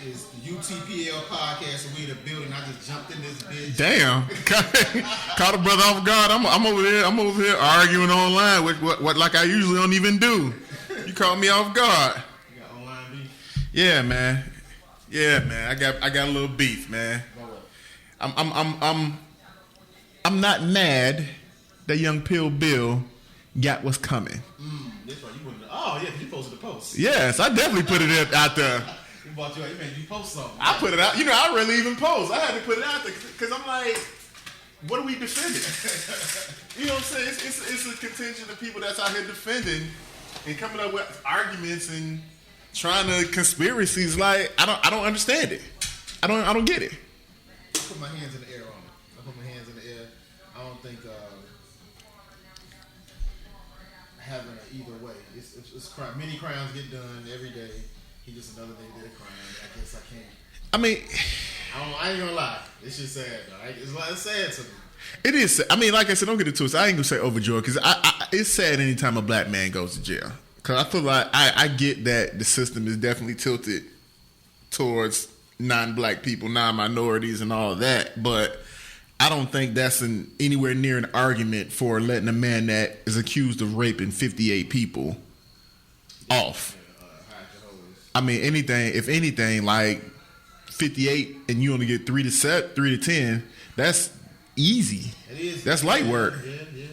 It's the UTPL podcast, and we in the building. I just jumped in this bitch. Damn, caught a brother off guard. I'm over here arguing online with what like I usually don't even do. You caught me off guard. You got online beef? Yeah, man. I got a little beef, man. I'm not mad that young Pill Bill got what's coming. That's right. Oh yeah, you posted the post. Yes, I definitely put it out there. You bought you made you post something. I put it out. You know, I really even post. I had to put it out there because I'm like, what are we defending? You know what I'm saying? It's a contingent of people that's out here defending and coming up with arguments and trying to conspiracies. Like I don't understand it. I don't get it. I put my hands in the air on it. I don't think having it either way. It's crime. Many crimes get done every day. He just another day did a crime. I guess I can't. I mean, I ain't gonna lie. It's just sad though. It's sad to me. It is. I mean, like I said, don't get it twisted. I ain't gonna say overjoyed because it's sad anytime a black man goes to jail. Because I feel like I get that the system is definitely tilted towards non-black people, non-minorities, and all of that. But I don't think that's anywhere near an argument for letting a man that is accused of raping 58 people off. I mean, if anything, like 58, and you only get 3 to 10, that's easy. It is. That's light work. Yeah.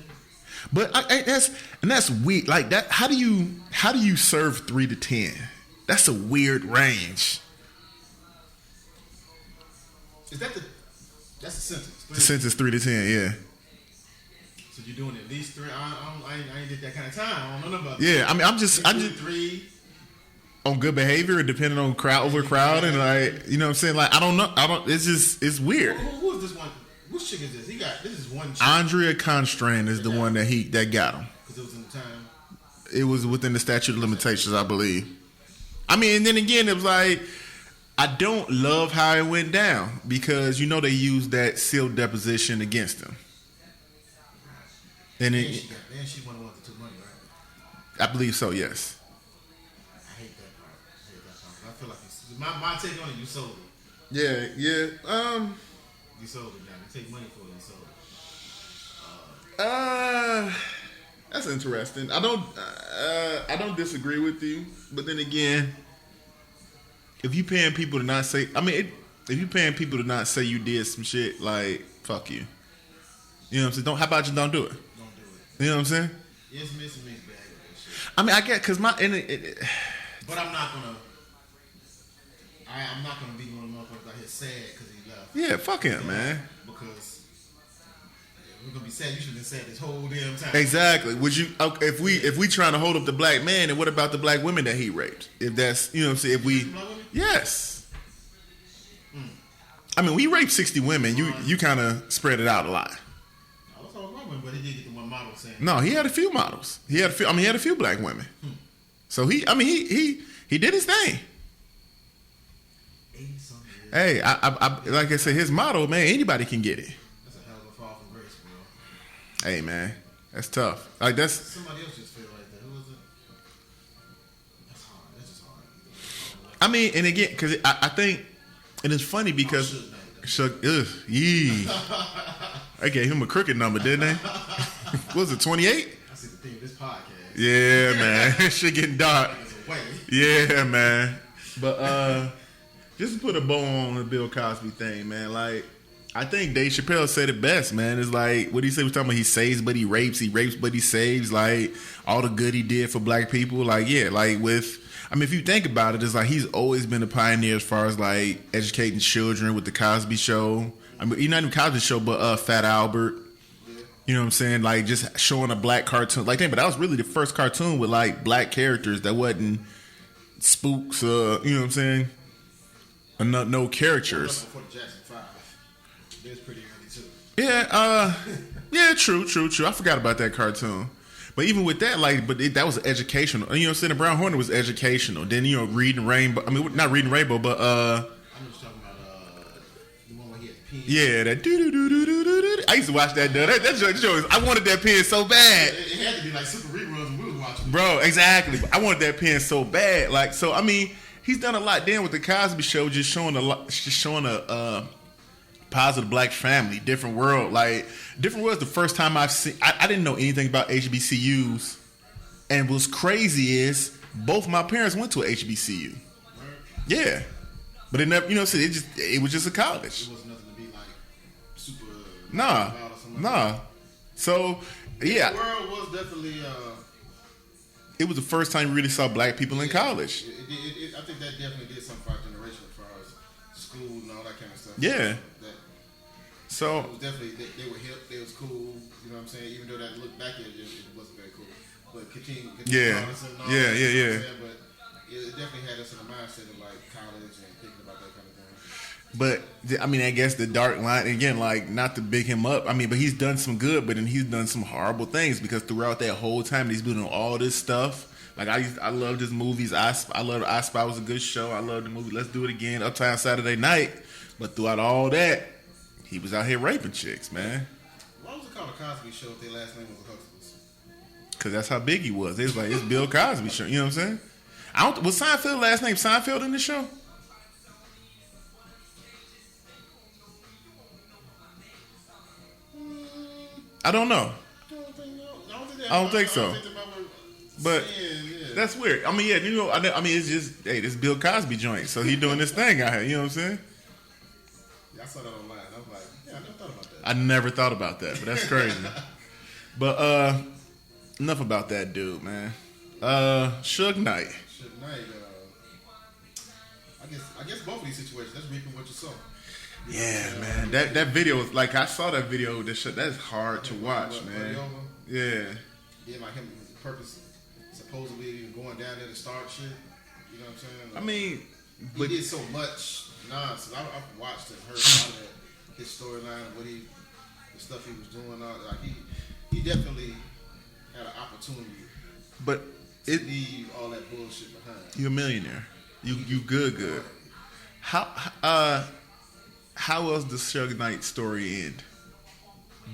But that's weird. Like that, how do you serve 3 to 10? That's a weird range. Is that that's the sentence? The sentence 3 to 10, yeah. So you're doing at least 3. I ain't get that kind of time. I don't know about that. Yeah, I mean, I'm just 3. On good behavior, depending on overcrowd, and like, you know what I'm saying? Like, I don't know. It's weird. Who is this one? Which chick is this? This is one chick. Andrea Constrain is the one that got him. Because it was in the time. It was within the statute of limitations, I believe. I mean, and then again, it was like, I don't love how it went down because, you know, they used that sealed deposition against him. And then she won the one that took money, right? I believe so, yes. I hate that part. I feel like my take on it, you sold it. Yeah. You sold it now. You take money for it, you sold it. That's interesting. I don't disagree with you, but then again, if you paying people to not say, if you paying people to not say you did some shit, like, fuck you. You know what I'm saying? How about you don't do it? Don't do it. You know what I'm saying? It's a mixed bag of that shit. I mean, I get because but I'm not gonna be one of the motherfuckers out here sad because he left. Yeah, fuck him, man. Because we're gonna be sad. You should have been sad this whole damn time. Exactly. Would you? Okay, if we trying to hold up the black man, and what about the black women that he raped? If that's, you know what I'm saying? If we, yes. I mean, we raped 60 women. You kind of spread it out a lot. I was talking about women, but he did get the one model saying. No, he had a few models. He had a few black women. So he did his thing. Hey, I like I said, his model, man, anybody can get it. That's a hell of a fall from grace, bro. Hey, man, that's tough. Like that's somebody else just feel like that. Who was it? That's hard. That's just hard. I mean, and again, because I think, and it's funny because I gave him a crooked number, didn't they? What was it, 28? I see the theme of this podcast. Yeah, man, shit getting dark. Yeah, man. But just to put a bow on the Bill Cosby thing, man. Like, I think Dave Chappelle said it best, man. It's like, what did he say? He was talking about he saves but he rapes but he saves. Like, all the good he did for black people. Like, yeah, like if you think about it, it's like he's always been a pioneer as far as like educating children with the Cosby Show. I mean, not even Cosby Show, but Fat Albert. You know what I'm saying? Like, just showing a black cartoon. Like, but that was really the first cartoon with like black characters that wasn't spooks. You know what I'm saying? And no caricatures. Before the Jackson 5, it was pretty early too. Yeah, yeah, true. I forgot about that cartoon. But even with that, like, that was educational. You know what I'm saying? The Brown Hornet was educational. Then, you know, Reading Rainbow. I mean, not Reading Rainbow, but I'm just talking about the one where he had the pen. Yeah, that do. I used to watch that. That show. I wanted that pen so bad. It had to be like super reruns when we was watching. Bro, exactly. I wanted that pen so bad. Like, so I mean, he's done a lot. Then with the Cosby Show, just showing a positive black family, different world. Like different world. The first time I've seen, I didn't know anything about HBCUs, and what's crazy is both my parents went to a HBCU. Yeah, but it never, so it was just a college. It wasn't nothing to be like super. Nah. So yeah, the world was definitely. It was the first time you really saw black people in college. I think that definitely did something for our generation as far as school and all that kind of stuff. Yeah. So it was definitely they were hip, they was cool. You know what I'm saying? Even though that look back at it wasn't very cool. But continue yeah. But it definitely had us in the mindset of like college and thinking about that kind of thing. But I mean, I guess the dark line again, like not to big him up. I mean, but he's done some good, but then he's done some horrible things because throughout that whole time he's been doing all this stuff. Like I loved his movies. I loved I Spy was a good show. I loved the movie Let's Do It Again, Uptown Saturday Night. But throughout all that, he was out here raping chicks, man. Why was it called a Cosby Show if their last name was the Huxtables? Because that's how big he was. It's like it's Bill Cosby show. You know what I'm saying? Was Seinfeld last name Seinfeld in the show? I don't know. I don't think so. But that's weird. I mean, yeah, it's just, hey, this Bill Cosby joint. So he doing this thing out here. You know what I'm saying? Yeah, I saw that online. I was like, yeah, I never thought about that. I never thought about that, but that's crazy. But enough about that dude, man. Suge Knight. Suge Knight. I guess both of these situations. That's reaping what you sow. Yeah, man. That video was like I saw that video. That's hard to watch, man. Yeah. Yeah, like him purpose supposedly even going down there to start shit. You know what I'm saying? Like, I mean, he did so much nonsense. I've watched and heard all that, his storyline, the stuff he was doing. Like he definitely had an opportunity. But to leave all that bullshit behind. You're a millionaire. You good. How else does Suge Knight's story end?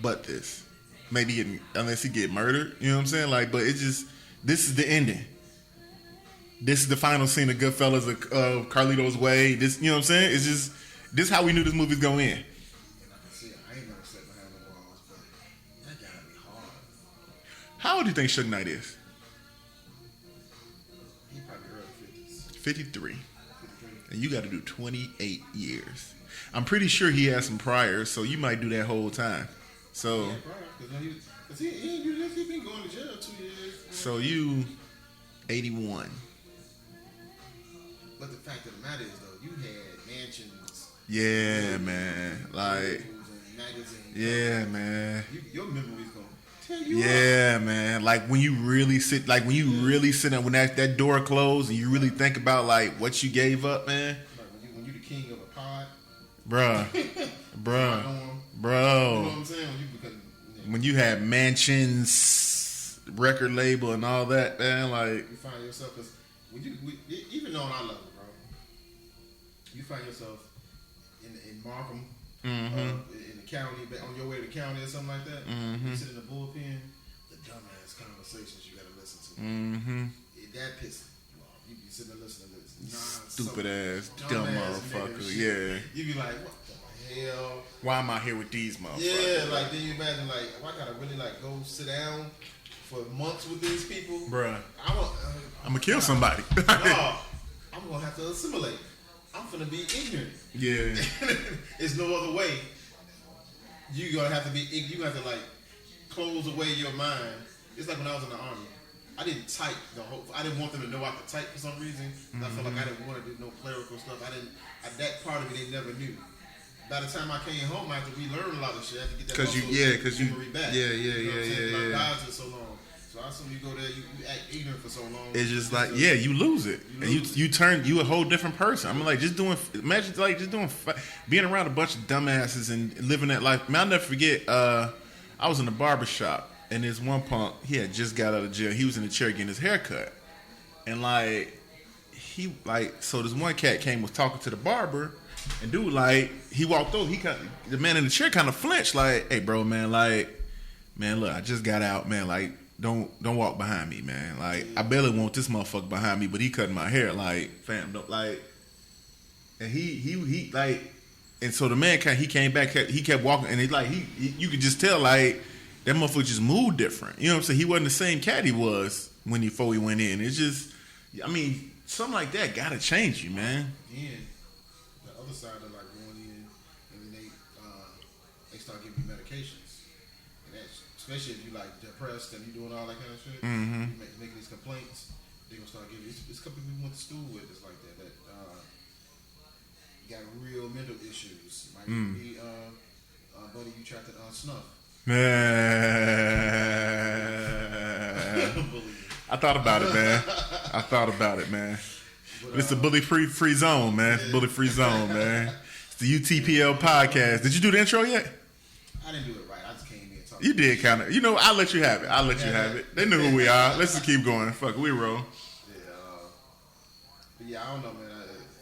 But this. Maybe unless he get murdered. You know what I'm saying? Like, but it's just, this is the ending. This is the final scene of Goodfellas of Carlito's Way. This, you know what I'm saying? It's just, this is how we knew this movie's going to end. And I can see it. I ain't never sat behind the walls, but that gotta be hard. How old do you think Suge Knight is? He probably early 50s. 53. And you got to do 28 years. I'm pretty sure he has some priors, so you might do that whole time. So, yeah, because he ain't do this. He been going to jail 2 years. So you 81. But the fact of the matter is, though, you had mansions. Yeah, man. Like, magazines. Yeah, man. Your memory's gonna tell you. Yeah, man. Like when you really sit, there, when that door closed, and you really think about like what you gave up, man. Like when you the king of a pod, bruh. Bro. You know what I'm saying? When you had mansions, record label, and all that, man, like you find yourself, because even on our level, bro, you find yourself in Markham, in the county, on your way to the county or something like that. You sit in the bullpen, the dumbass conversations you got to listen to. That pisses you off. You be sitting there listening to this stupid ass, dumb motherfucker. Yeah. You be like, what the hell? Why am I here with these motherfuckers? Yeah, like then you imagine like, I gotta really like go sit down for months with these people, bruh. I'm gonna kill somebody. No, I'm gonna have to assimilate. I'm gonna be ignorant. Yeah. There's no other way. You gonna have to be. You gonna have to like close away your mind. It's like when I was in the army. I didn't type the whole. I didn't want them to know I could type for some reason. I felt like I didn't want to do no clerical stuff. That part of it they never knew. By the time I came home, after we learned a lot of shit, I had to get that memory back. Yeah. Dodged it so long. So I assume you go there, you act ignorant for so long. It's just like, you lose it. You turn, you a whole different person. I'm like, being around a bunch of dumbasses and living that life. Man, I'll never forget, I was in the barber shop, and this one punk, he had just got out of jail. He was in the chair getting his hair cut. And so this one cat was talking to the barber, and dude, he walked over, the man in the chair kind of flinched, like, hey bro, man, look, I just got out, man, don't walk behind me, man. Like, I barely want this motherfucker behind me, but he cutting my hair. Like, fam, don't, like, and he like, and so the man he came back, he kept walking, and you could just tell, like, that motherfucker just moved different. You know what I'm saying? He wasn't the same cat he was before he went in. It's just, I mean, something like that gotta change you, man. Again, the other side of like going in and then they start giving you medications, and that's, especially if you like depressed and you doing all that kind of shit, Mm-hmm. you making these complaints, they gonna start giving you. It's a couple people we went to school with that's like that. That got real mental issues. Might be buddy you tried to snuff. Man, I thought about it, man. But it's a bully-free zone, man. It's a bully-free zone, man. It's the UTPL podcast. Did you do the intro yet? I didn't do it right. I just came in and talked. You did kind of. You know, I'll let you have it. They know who we are. Let's just keep going. Fuck, we roll. Yeah, but yeah, I don't know, man.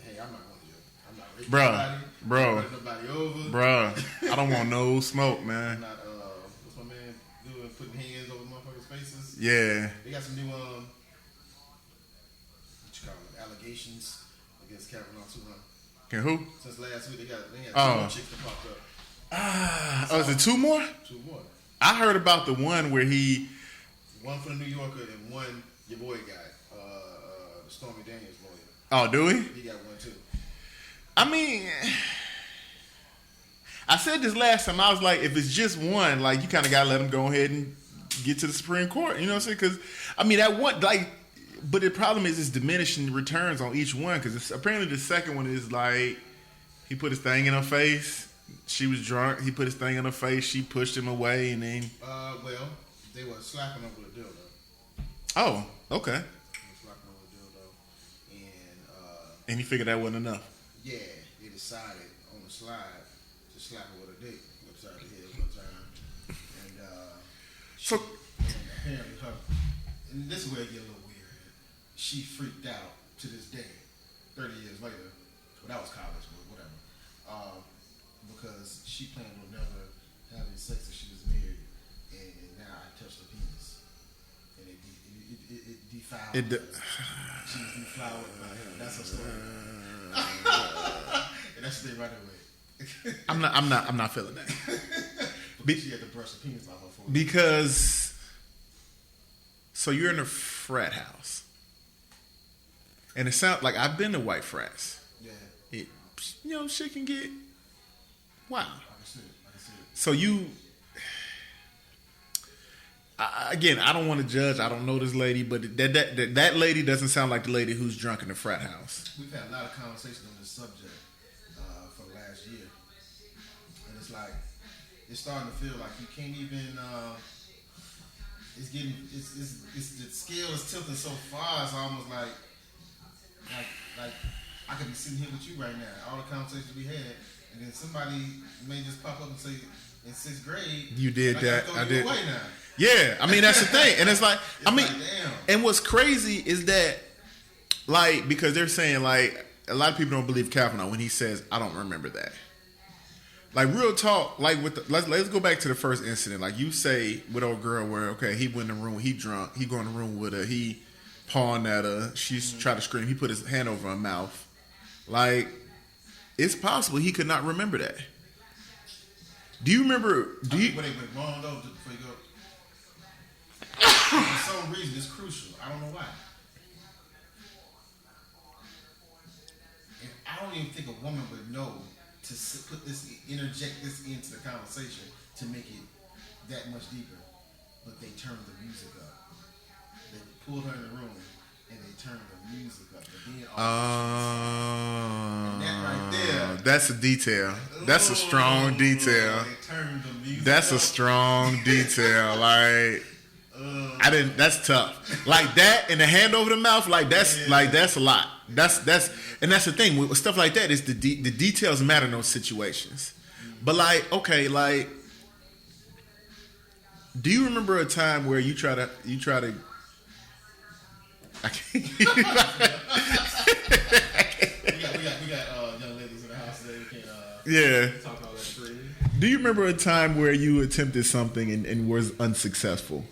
Hey, I'm not going to jail. I'm not raping Bro. nobody over. Bro, I don't want no smoke, man. I'm not, what's my man doing? Putting hands over motherfuckers' faces. Yeah. They got some new, what you call them, allegations against Kavanaugh too, huh? Can who? Since last week, they had two more chicks that popped up. Is it two more? Two more. I heard about the one where he. One for the New Yorker and one your boy guy, the Stormy Daniels lawyer. Oh, do he? He got one too. I mean, I said this last time. I was like, if it's just one, like, you kind of got to let him go ahead and get to the Supreme Court. You know what I'm saying? Because, I mean, that one, like, but the problem is it's diminishing returns on each one. Because apparently the second one is like, he put his thing in her face. She was drunk. He put his thing in her face. She pushed him away, and then. Well, they were slapping her with a dildo. Oh, okay. They were slapping her with a dildo, And he figured that wasn't enough. yeah, they decided on the slide to slap her with a dick upside the head one time, and So. apparently her. And this is where it get a little weird. She freaked out to this day, 30 years later. Well, that was college, but whatever. Because she planned on never having sex if she was married, and now I touched her penis, and it defiled. She was deflowered. That's her story. And that's the thing right away. I'm not feeling that. She had to brush her penis off her forehead. Because. So you're in a frat house. And it sounds like I've been to white frats. Yeah. Shit can get wow. I can see it. So you, again, I don't want to judge. I don't know this lady, but that lady doesn't sound like the lady who's drunk in the frat house. We've had a lot of conversations on this subject for last year, and it's like it's starting to feel like you can't even. It's the scale is tilting so far. It's almost like I could be sitting here with you right now. All the conversations we had, and then somebody may just pop up and say, in 6th grade, you did like, that. I did. Away now. Yeah, I mean that's the thing, and it's like Damn. And what's crazy is that, like, because they're saying like a lot of people don't believe Kavanaugh when he says I don't remember that. Like, real talk, like let's go back to the first incident. Like you say with old girl where, okay, he went in the room, he drunk, he go in the room with her, he pawing at her, she's tried to scream, he put his hand over her mouth. Like, it's possible he could not remember that. Do you remember? Wait, wrong though before you go. For some reason, it's crucial. I don't know why. And I don't even think a woman would know to interject this into the conversation to make it that much deeper. But they turned the music up. They pulled her in the room and they turned the music up. And that right there. That's a detail. That's a strong detail. They turned the music That's up. a strong detail. Like, that's tough. Like that and the hand over the mouth. Like that's a lot. That's and that's the thing with stuff like that is the details matter in those situations. But like, okay, like, do you remember a time where you try to I can't. We got young ladies in the house today. We can't talk all that freely. Do you remember a time where you attempted something and was unsuccessful?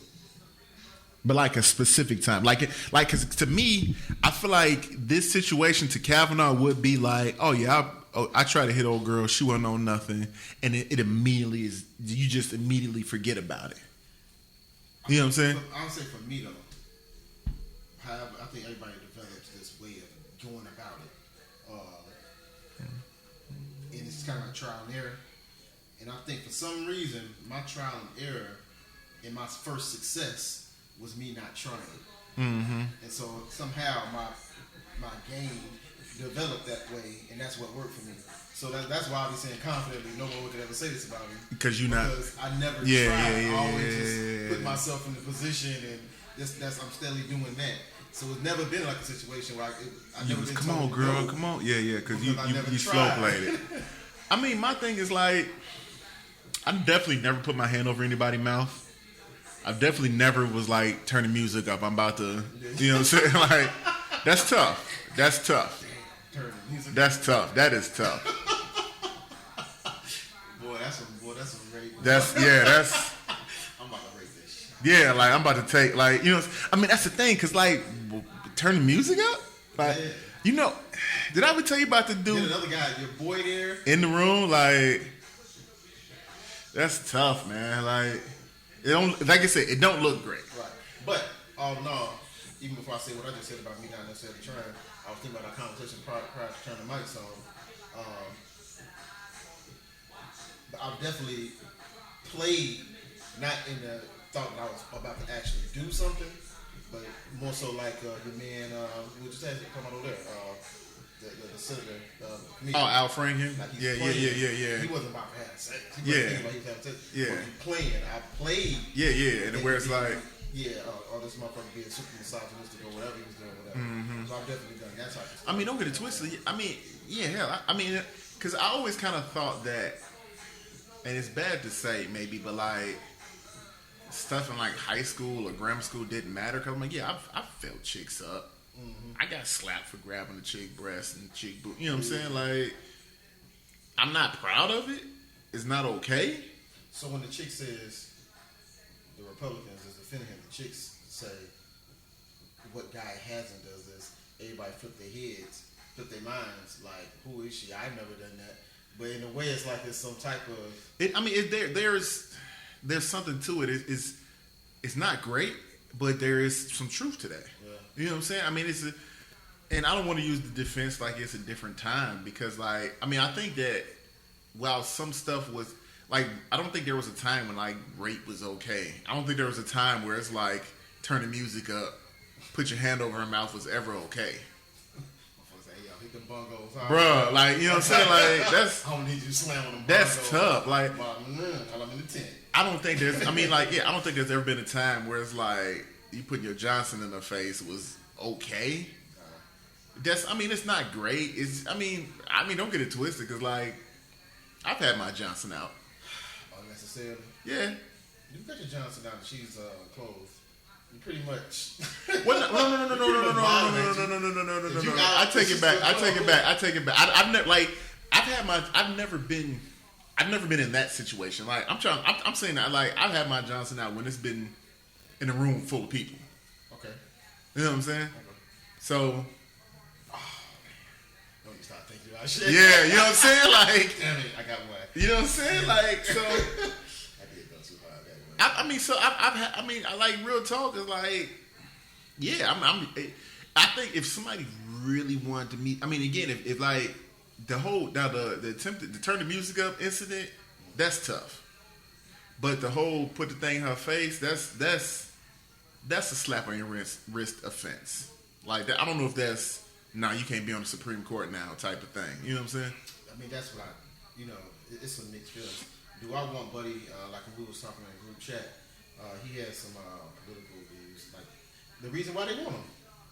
But like a specific time, cause to me, I feel like this situation to Kavanaugh would be like, oh yeah, I tried to hit old girl, she wasn't on nothing, and it immediately is, you just immediately forget about it. You know what I'm saying? I would say for me though, however, I think everybody develops this way of going about it, and it's kind of like trial and error. And I think for some reason, my trial and error in my first success was me not trying it. Mm-hmm. And so somehow my game developed that way, and that's what worked for me. So that's why I be saying confidently, no one could ever say this about me. Because I never tried. I always just put myself in the position, and I'm steadily doing that. So it's never been like a situation where I never been come on, girl, no, come on. Yeah, because you tried. slow played it. I mean, my thing is like, I definitely never put my hand over anybody's mouth. I definitely never was like turning music up. I'm about to, you know what I'm saying? Like, that's tough. That's tough. That's tough. That is tough. Boy, that's some rape. I'm about to rape this shit. Yeah, like I'm about to take, like, you know, I mean, that's the thing, cause like, turn the music up, like, you know, did I ever tell you about the dude? Another guy, your boy there in the room, like, that's tough, man. Like, it don't, like I said, it don't look great. Right, but no. Even before I say what I just said about me not necessarily trying, I was thinking about our conversation prior to turning the mics on. But I've definitely played, not in the thought that I was about to actually do something, but more so like the man we just had come out over there, the senator. Al Franken? Like Yeah. He wasn't about to have sex. He wasn't thinking about he was having sex. Yeah. But he playing. I played. Yeah. And where it's like, this motherfucker being super misogynistic or whatever he was doing, whatever. Mm-hmm. So I've definitely done that type of stuff. I mean, don't get it twisted. I mean, yeah, hell. I mean, because I always kind of thought that, and it's bad to say maybe, but like, stuff in like high school or grammar school didn't matter. Because I'm like, yeah, I've felt chicks up. Mm-hmm. I got slapped for grabbing the chick breast and chick boob. You know what I'm saying? Like, I'm not proud of it. It's not okay. So when the chick says, the Republicans is defending him, the chicks say, what guy hasn't does this? Everybody flip their heads, flip their minds, like, who is she? I've never done that. But in a way, it's like it's some type of... There's something to it. It's not great, but there is some truth to that. Yeah. You know what I'm saying? I mean, and I don't want to use the defense like it's a different time because, like, I mean, I think that while some stuff was... Like, I don't think there was a time when, like, rape was okay. I don't think there was a time where it's like, turn the music up, put your hand over her mouth was ever okay. Bruh, like, you know what I'm saying? Like, that's... I don't need you to slam on them. That's tough. Like, I'm in the tent. I don't think there's... I mean, like, yeah, I don't think there's ever been a time where it's like, you putting your Johnson in her face was okay. I mean, it's not great. I mean, don't get it twisted, because, like, I've had my Johnson out. Unnecessarily? Yeah. You got your Johnson out and she's clothed. You pretty much. Well, no. I take it back. I've never been in that situation. Like, I'm saying that, like, I've had my Johnson out when it's been in a room full of people. Okay. You know what I'm saying? Okay. So. Don't you stop thinking about shit. Yeah, you know what I'm saying? Like. Damn it, I got one. You know what I'm saying? Like, so. I did go too hard that way. I mean, so I like, real talk is like, yeah, I think if somebody really wanted to meet, I mean, again, if like the attempt to turn the music up incident, that's tough. But the whole put the thing in her face, that's a slap on your wrist offense. Like that, I don't know if that's you can't be on the Supreme Court now type of thing. You know what I'm saying? I mean, that's what it's some mixed feelings. Do I want Buddy, like we was talking in the group chat, he has some political views. Like, the reason why they want him,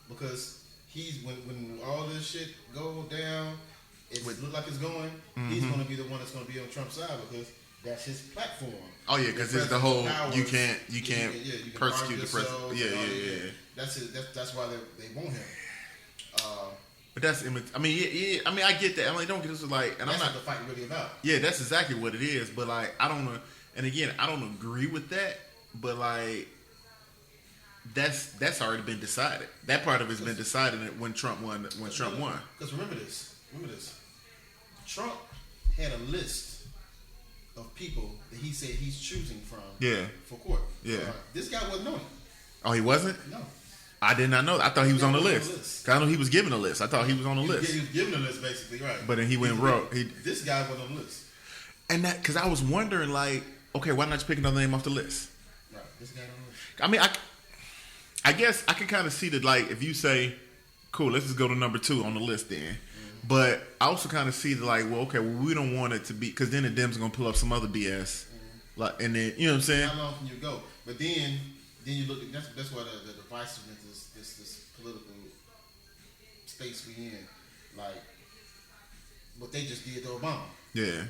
because he's, when all this shit go down, it look like it's going, he's going to be the one that's going to be on Trump's side, because that's his platform. Oh yeah, because it's the whole powers, you can't persecute the president. Yeah. That's why they want him. But that's, I mean, yeah. I mean, I get that. I mean, don't get this like, and that's I'm not what the fight really about. Yeah, that's exactly what it is. But like, I don't know. And again, I don't agree with that. But like, that's already been decided. That part of it's been decided when Trump won. When Trump won. Because remember this. Trump had a list of people that he said he's choosing from. Yeah. For court. Yeah. This guy wasn't on it. Oh, he wasn't? No. I did not know that. I thought he was on the list. I know he was given a list. I thought he was on the list. He was given a list, basically, right? But then he went rogue. This guy wasn't on the list. And that because I was wondering, like, okay, why not just pick another name off the list? Right. This guy on the list. I mean, I guess I can kind of see that, like, if you say, cool, let's just go to number 2 on the list then. Mm-hmm. But I also kind of see that, like, well, okay, well, we don't want it to be, because then the Dems are going to pull up some other BS. Mm-hmm. Like, and then, you know what I'm saying? How long can you go? But then you look at, that's why the divisiveness, this political space we in, like, what they just did to Obama. Yeah.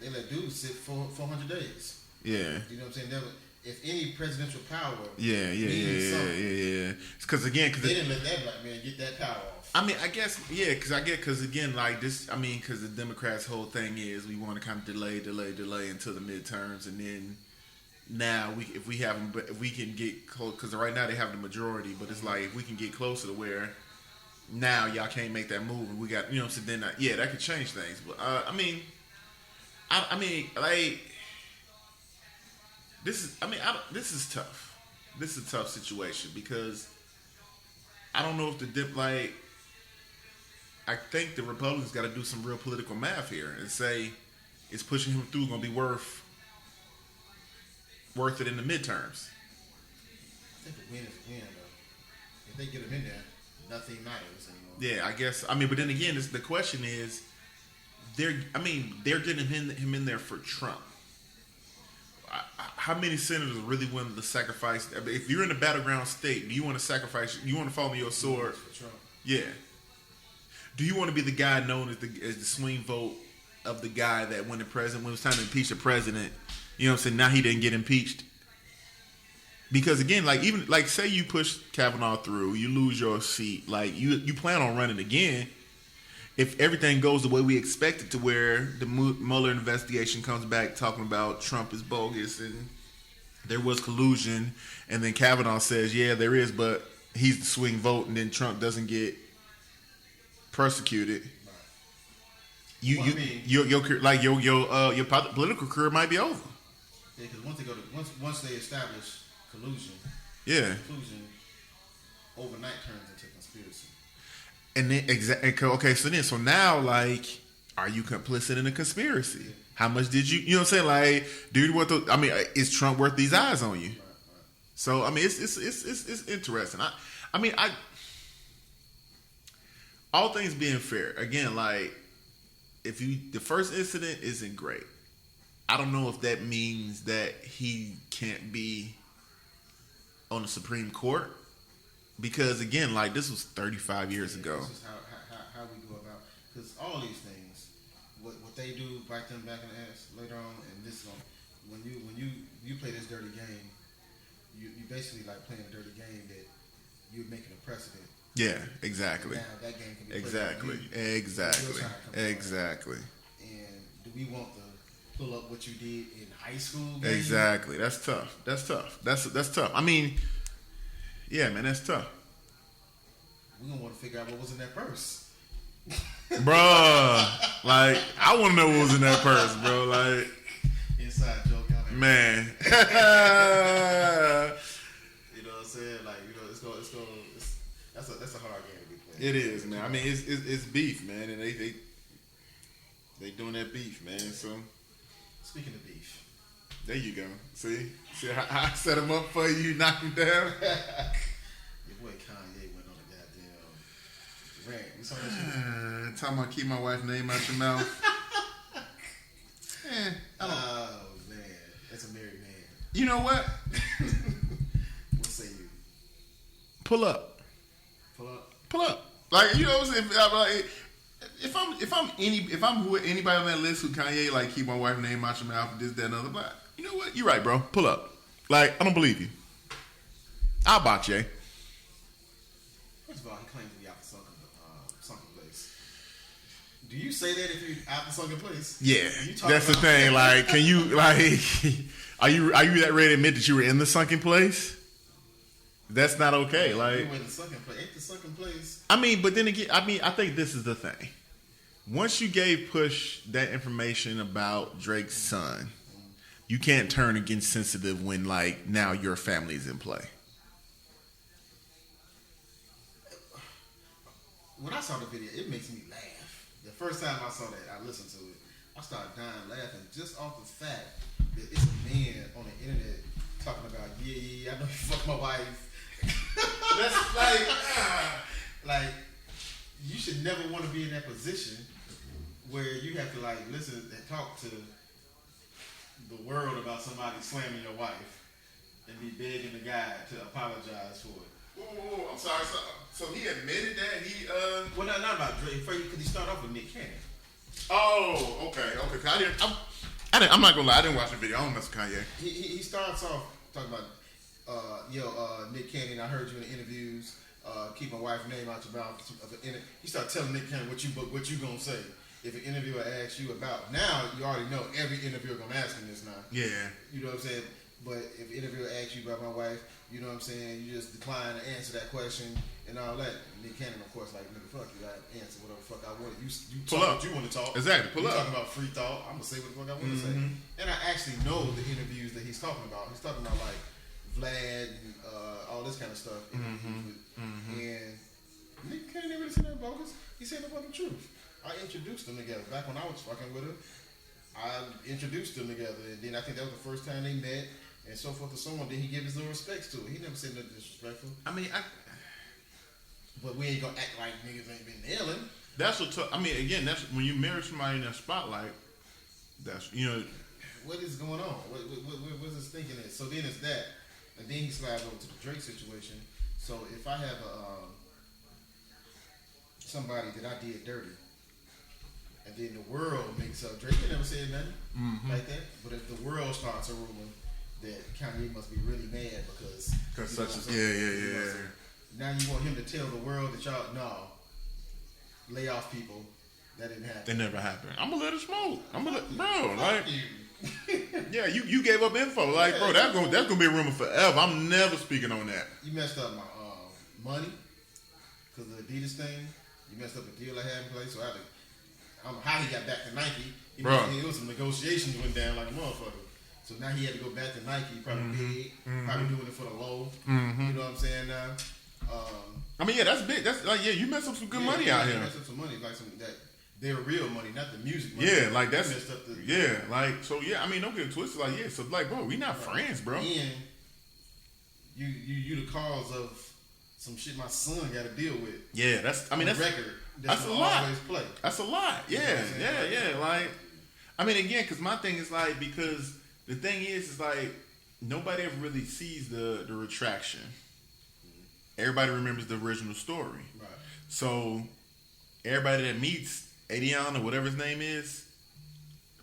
They let dudes sit for 400 days. Yeah. You know what I'm saying? Never, if any presidential power. Yeah. Because again, they didn't let that black man get that power off. I mean, I guess, yeah, because again, like this, I mean, because the Democrats' whole thing is we want to kind of delay until the midterms, and then now if we can get close, because right now they have the majority, but it's like if we can get closer to where now y'all can't make that move, and we got, you know, so then yeah, that could change things. But I mean, like. This is tough. This is a tough situation because I don't know if I think the Republicans got to do some real political math here and say, is pushing him through going to be worth it in the midterms? I think a win is a win, though. If they get him in there, nothing matters anymore. Yeah, I guess. I mean, but then again, the question is, they're getting him in there for Trump. How many senators are really willing to sacrifice? I mean, if you're in a battleground state, do you want to sacrifice? You want to follow your sword? Yeah. Do you want to be the guy known as the swing vote of the guy that when it was time to impeach the president, you know what I'm saying? Now he didn't get impeached. Because again, like even like say you push Kavanaugh through, you lose your seat, like you plan on running again. If everything goes the way we expect it to, where the Mueller investigation comes back talking about Trump is bogus and there was collusion, and then Kavanaugh says, yeah, there is, but he's the swing vote, and then Trump doesn't get persecuted. Your political career might be over. Yeah, because once they establish collusion, collusion overnight turns into conspiracy. And then so now, like, are you complicit in a conspiracy? Yeah. How much did you know what I'm saying? Like, dude, is Trump worth these eyes on you? Right. So I mean, it's interesting. All things being fair, again, like, the first incident isn't great. I don't know if that means that he can't be on the Supreme Court. Because again, like, this was 35 years ago. This is how we go about, because all these things, what they do, bite them back in the ass later on, and this one, when you play this dirty game, you basically like playing a dirty game that you're making a precedent. Yeah, exactly. Now that game can be exactly. And do we want to pull up what you did in high school? Game? Exactly. That's tough. That's tough. I mean. Yeah, man, that's tough. We're gonna want to figure out what was in that purse. Bruh, like, I want to know what was in that purse, bro. Like, inside joke, y'all. Man. You know what I'm saying? Like, you know, that's a hard game to be playing. It is, man. I mean, it's beef, man, and they doing that beef, man. So, speaking of beef. There you go. See how I set him up for you, you knock him down. Your boy Kanye went on a goddamn rant. You saw that shit? Talking about keep my wife's name out your mouth. Oh man, that's a married man. You know what? What say you? Pull up. Like, you know what I'm saying? If I'm with anybody on that list who Kanye like keep my wife's name out your mouth, this, that, and other, but you know what? You're right, bro. Pull up. Like, I don't believe you. I'll box you. First of all, he claims to be out the sunken place. Do you say that if you're out the sunken place? Yeah, that's the thing. Like, can you like? Are you that ready to admit that you were in the sunken place? That's not okay. Like, you went to sucking place. Ain't the sucking place? I mean, but then again, I think this is the thing. Once you gave Push that information about Drake's son, you can't turn against sensitive when like now your family's in play. When I saw the video, it makes me laugh. The first time I saw that, I listened to it. I started dying laughing just off the fact that it's a man on the internet talking about, yeah, I know you fucked my wife. That's like, you should never want to be in that position where you have to like listen and talk to the world about somebody slamming your wife and be begging the guy to apologize for it. Whoa, I'm sorry. So he admitted that he Well, not about Drake, because he started off with Nick Cannon. Oh, okay. I'm not gonna lie. I didn't watch the video. I don't mess with Kanye. He starts off talking about, Nick Cannon. I heard you in the interviews. Keep my wife's name out your mouth. He started telling Nick Cannon what you gonna say if an interviewer asks you about. Now you already know every interviewer gonna ask him this now. Yeah. You know what I'm saying? But if an interviewer asks you about my wife, you know what I'm saying, you just decline to answer that question and all that. Nick Cannon, of course, like, nigga, fuck you, I answer whatever the fuck I want. You pull talk up. what you want to talk. Exactly, pull you up. Talking about free thought, I'm gonna say what the fuck I want to say. And I actually know the interviews that he's talking about. He's talking about like Vlad and all this kind of stuff. And Nick Cannon didn't really say that bogus. He said the fucking truth. I introduced them together back when I was fucking with her. I introduced them together, and then I think that was the first time they met, and so forth and so on. Then he gave his little respects to it. He never said nothing disrespectful. I mean, but we ain't gonna act like niggas ain't been nailing. That's what. I mean, again, that's when you marry somebody in that spotlight. That's what is going on? What's his thinking is? So then it's that, and then he slides over to the Drake situation. So if I have somebody that I did dirty, and then the world makes up, Drake never said nothing like that. But if the world starts a rumor that Kanye must be really mad because such as yeah. Now you want him to tell the world that y'all lay off people. That didn't happen. That never happened. I'm gonna let it smoke. Bro, like, yeah, you gave up info, like, bro. That's gonna be a rumor forever. I'm never speaking on that. You messed up my money because of the Adidas thing. You messed up a deal I had in place, so I don't know how he got back to Nike. It was some negotiations went down like a motherfucker. So now he had to go back to Nike, probably big, probably doing it for the low. You know what I'm saying now? I mean, yeah, that's big. That's like, yeah, you messed up some good money out here. You messed up some money, like some that they're real money, not the music money. Yeah, like that's messed up like so. Yeah, I mean, don't get it twisted. Like, yeah, so like, bro, we not friends, bro. And you the cause of some shit my son got to deal with. Yeah, that's record. That's a lot. Always play. That's a lot. Yeah, yeah. Like, I mean, again, because my thing is like, because the thing is like nobody ever really sees the retraction. Everybody remembers the original story. Right. So everybody that meets Adion or whatever his name is,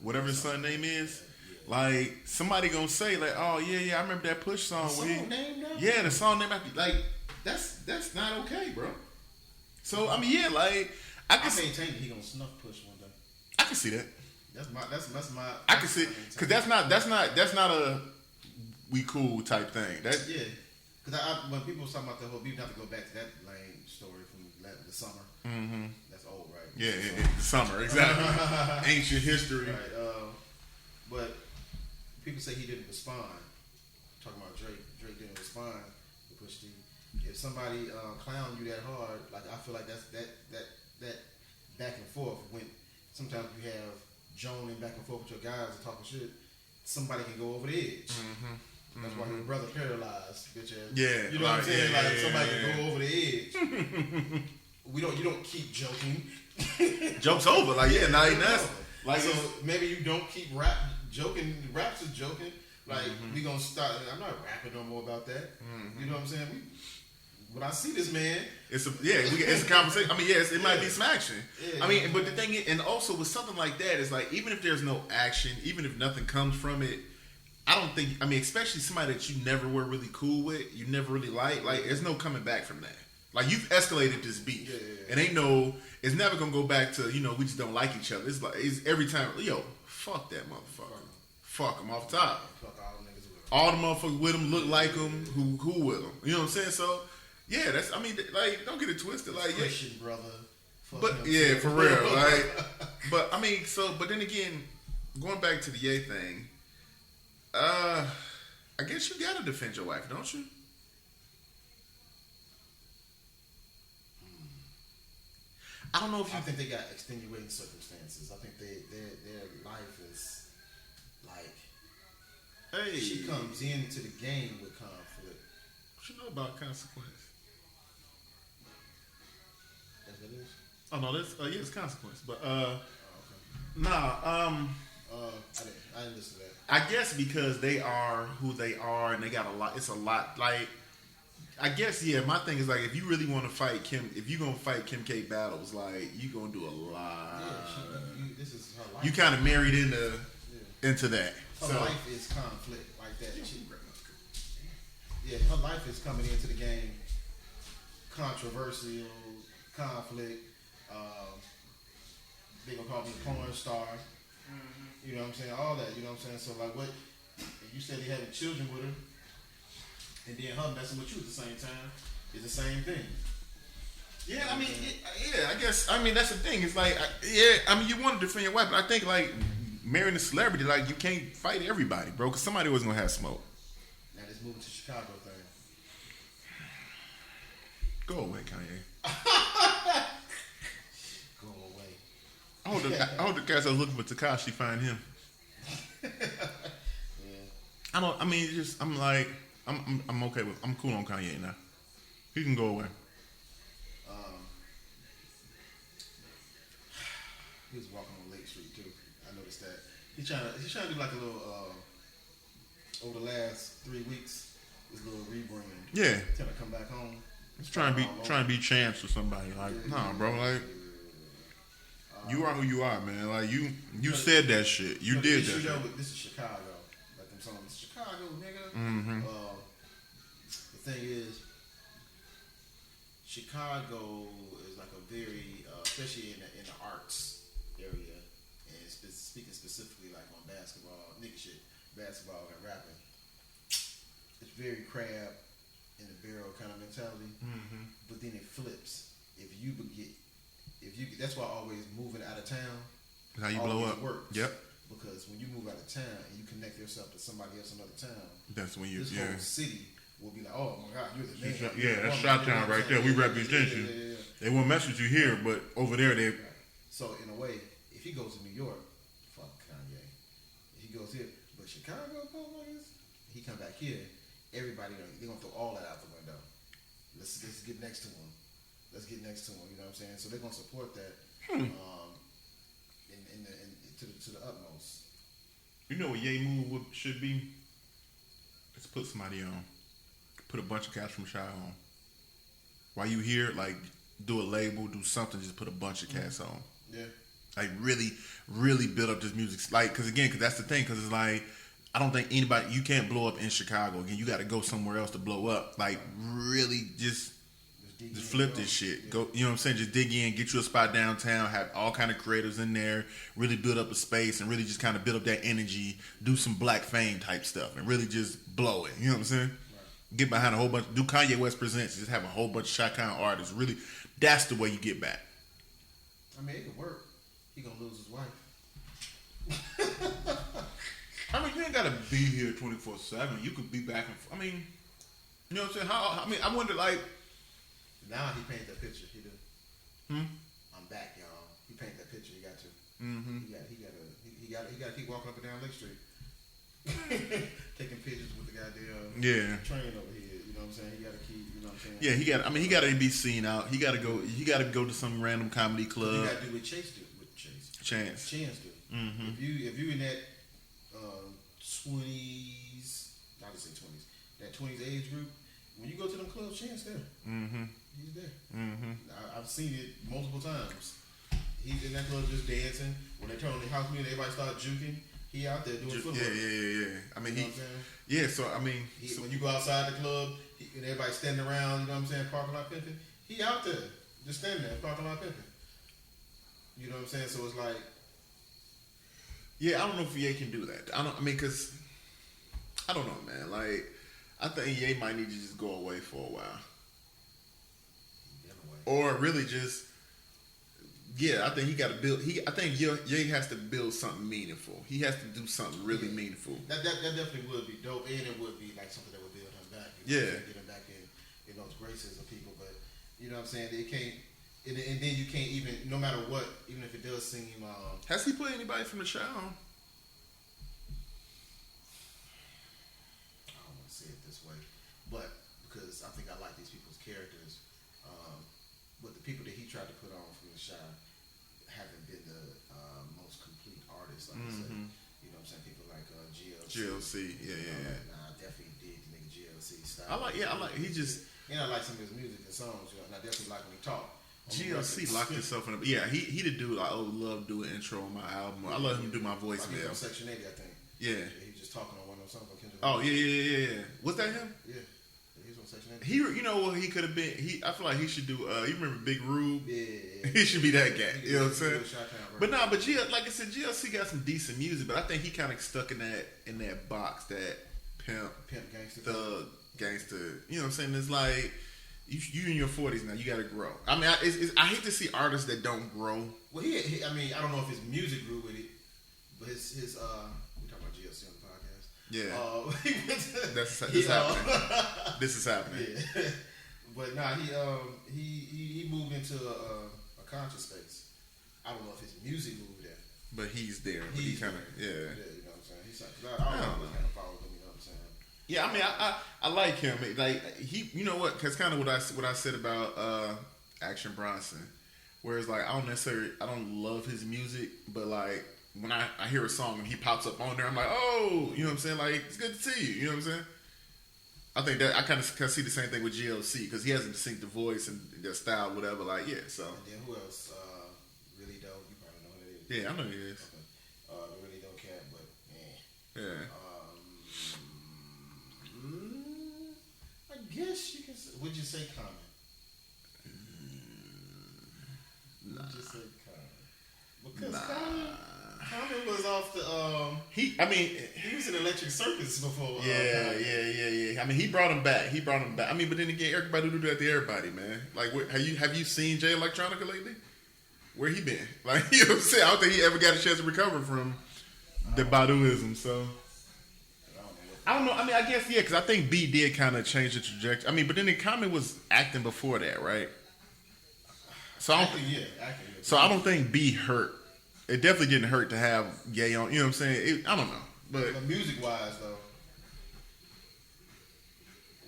whatever his son's name is, like somebody gonna say like, oh yeah, I remember that Push song. The song name after, like that's not okay, bro. So I mean, yeah, like I maintain that he gonna snuff Push one day. I can see that. That's my. I can see because that's not a we cool type thing. Yeah. Because when people was talking about the whole beef, not to go back to that lame story from the summer. Mm-hmm. That's old, right? Yeah, the summer, exactly. Ancient history. Right. But people say he didn't respond. Talking about Drake didn't respond to Push T. If somebody clown you that hard, like I feel like that's that back and forth. When sometimes you have joning back and forth with your guys and talking shit, somebody can go over the edge. Mm-hmm. That's why your brother paralyzed, bitch ass. Yeah, you know what I'm saying? Like somebody can go over the edge. You don't keep joking. Joke's over. Like now he does. Like so maybe you don't keep joking. Raps is joking. Like we gonna start. I'm not rapping no more about that. You know what I'm saying? When I see this man, it's a conversation. I mean, yes, it might be some action. Yeah, I mean, but the thing is, and also with something like that, is like even if there's no action, even if nothing comes from it. I don't think, I mean, especially somebody that you never were really cool with, you never really liked, like, there's no coming back from that. Like, you've escalated this beef. Yeah. It's never going to go back to, we just don't like each other. It's like, it's every time, yo, fuck that motherfucker. Fuck him off top. Fuck all niggas with all the motherfuckers with him look like him. Who with him? You know what I'm saying? So yeah, that's. I mean, like, don't get it twisted. Like, Christian brother. But yeah, for real. Like, but I mean, but then again, going back to the Ye thing, I guess you gotta defend your wife, don't you? I don't know if you. I think they got extenuating circumstances. I think their life is like. Hey, she comes into the game with conflict. What you know about consequence? That's what it is. Oh no, that's yeah, it's consequence. But okay. nah, I didn't listen to that. I guess because they are who they are, and they got a lot. It's a lot. Like, I guess yeah. My thing is like, if you really want to fight Kim, if you gonna fight Kim K battles, like you gonna do a lot. Yeah, this is her life. You kind of married into that. Her life is conflict like that. Her life is coming into the game. Controversial conflict. They gonna call me a porn star. Mm-hmm. You know what I'm saying? All that. You know what I'm saying? So like, what? You said he having children with her, and then her messing with you at the same time is the same thing. Yeah, I mean, I guess. I mean, that's the thing. It's like, I mean, you want to defend your wife, but I think like marrying a celebrity, like you can't fight everybody, bro, because somebody always gonna have smoke. Now this moving to Chicago thing. Go away, Kanye. Go away. I hope the guys that are looking for Tekashi find him. Yeah. I mean, just I'm like, I'm okay with. I'm cool on Kanye now. He can go away. He was walking on Lake Street too. I noticed that. He's trying to do like a little over the last 3 weeks, this little rebrand. Yeah. Trying to come back home. He's trying to be Chance or somebody. Like, nah, bro. Like, you are who you are, man. Like you said that shit. You did that shit. This is Chicago. Like them songs, Chicago, nigga. Mm-hmm. The thing is, Chicago is like a very, especially in the arts area, and speaking specifically like on basketball, nigga shit, basketball and rapping. It's very crab in the barrel kind of mentality, but then it flips. That's why always moving out of town. How you blow up? Works. Yep. Because when you move out of town and you connect yourself to somebody else in another town, that's when this whole city will be like, oh my God, you're the man. Yeah, that's Chi-Town right there. We represent you. Yeah. They won't mess with you here, but over there they. Right. So in a way, if he goes to New York, fuck Kanye. If he goes here, but Chicago, motherfuckers, he come back here, everybody they're gonna throw all that out the window. Let's get next to him. Let's get next to him. You know what I'm saying? So they're gonna support that. To the utmost. You know what Ye move should be? Let's put somebody on. Put a bunch of cats from Shy on. While you here, like, do a label, do something, just put a bunch of cats on. Yeah. Like, really, really build up this music. Like, because that's the thing, because it's like, I don't think you can't blow up in Chicago. Again, you got to go somewhere else to blow up. Like, really just flip this shit. Yeah. Go, you know what I'm saying? Just dig in, get you a spot downtown, have all kind of creators in there, really build up a space and really just kind of build up that energy, do some Black Fame type stuff and really just blow it. You know what I'm saying? Right. Get behind a whole bunch, do Kanye West Presents, just have a whole bunch of Chi-Town artists. Really, that's the way you get back. I mean, it could work. He gonna lose his wife. I mean, you ain't gotta be here 24/7. You could be back and I mean, you know what I'm saying? I wonder, like, now he painted that picture. He do. I'm back, y'all. He painted that picture. He got to. Mm-hmm. He got to keep walking up and down Lake Street, taking pictures with the goddamn train over here. You know what I'm saying? He got to keep. You know what I'm saying? Yeah, he got. I mean, he got to be seen out. He got to go. He got to go to some random comedy club. He got to do what Chance do. Chance do. Mm-hmm. If you in that 20s, not to say 20s, that 20s age group, when you go to them clubs, Chance there. Mm-hmm. He's there. Mm-hmm. I've seen it multiple times. He's in that club just dancing. When they turn on the house music, everybody start juking. He out there doing footwork. Yeah. I mean, when you go outside the club and everybody standing around, you know what I'm saying, parking lot pimping, he out there just standing there, parking lot pimping. You know what I'm saying? So it's like, yeah, I don't know if Ye can do that. Because I don't know, man. Like, I think Ye might need to just go away for a while, or really just. Yeah, I think he got to build. I think Ye has to build something meaningful. He has to do something really meaningful. That definitely would be dope, and it would be like something that would build him back. Yeah, get him back in those graces of people. But you know what I'm saying? It can't, and then you can't even, no matter what, even if it does seem. Has he put anybody from the show? I don't want to say it this way, but because I think I like these people's characters, but the people that he tried to put on from the show haven't been the most complete artists, like I say. You know what I'm saying? People like GLC. Yeah. Nah, I definitely dig the nigga GLC style. I like, he just. And I like some of his music and songs, you know, and I definitely like when he talk. GLC locked himself in a. Yeah, he the dude I love doing intro on my album. I love him do my voicemail. Like Section 80, I think. Yeah. He was just talking on one of those songs. Oh, yeah. Was that him? Yeah. He was on Section 80. You know what he could have been? I feel like he should do. You remember Big Rube? Yeah. He should be that guy. You know what I'm saying? But nah, but like I said, GLC got some decent music, but I think he kind of stuck in that box, that pimp gangster, thug, gangster. You know what I'm saying? It's like you in your 40s now. You got to grow. I mean, I hate to see artists that don't grow. Well, he I mean, I don't know if his music grew with it, but his we talking about GLC on the podcast. Yeah. This happening. This is happening. Yeah. But nah, he moved into a conscious space. I don't know if his music moved there. But he's there. But he kind of, yeah. You know what I'm saying? He's like, I don't know. Kind of follow him, you know what I'm saying? Yeah, I mean, I like him. Like he, you know what? Because kind of what I said about Action Bronson, whereas like I don't love his music, but like when I hear a song and he pops up on there, I'm like, oh, you know what I'm saying? Like, it's good to see you. You know what I'm saying? I think that I kind of see the same thing with GLC because he has a distinctive voice and their style, whatever. Like, yeah. So. And then who else? Really dope. You probably know who that is. Yeah, I know who he is. Okay. The really dope cat, but yeah. Yeah. I guess you can. Would you say Common? Nah. Would you say Common? Because Common was off the. He was in Electric Circus before. Yeah. I mean, he brought him back. I mean, but then again, everybody do that to everybody, man. Like, have you seen Jay Electronica lately? Where he been? Like, you know what I'm saying? I don't think he ever got a chance to recover from the Baduism. So. I don't know. I mean, I guess, yeah, because I think B did kind of change the trajectory. I mean, but then Common was acting before that, right? So I don't think B hurt. It definitely didn't hurt to have Ye on. You know what I'm saying? I don't know. But music-wise, though,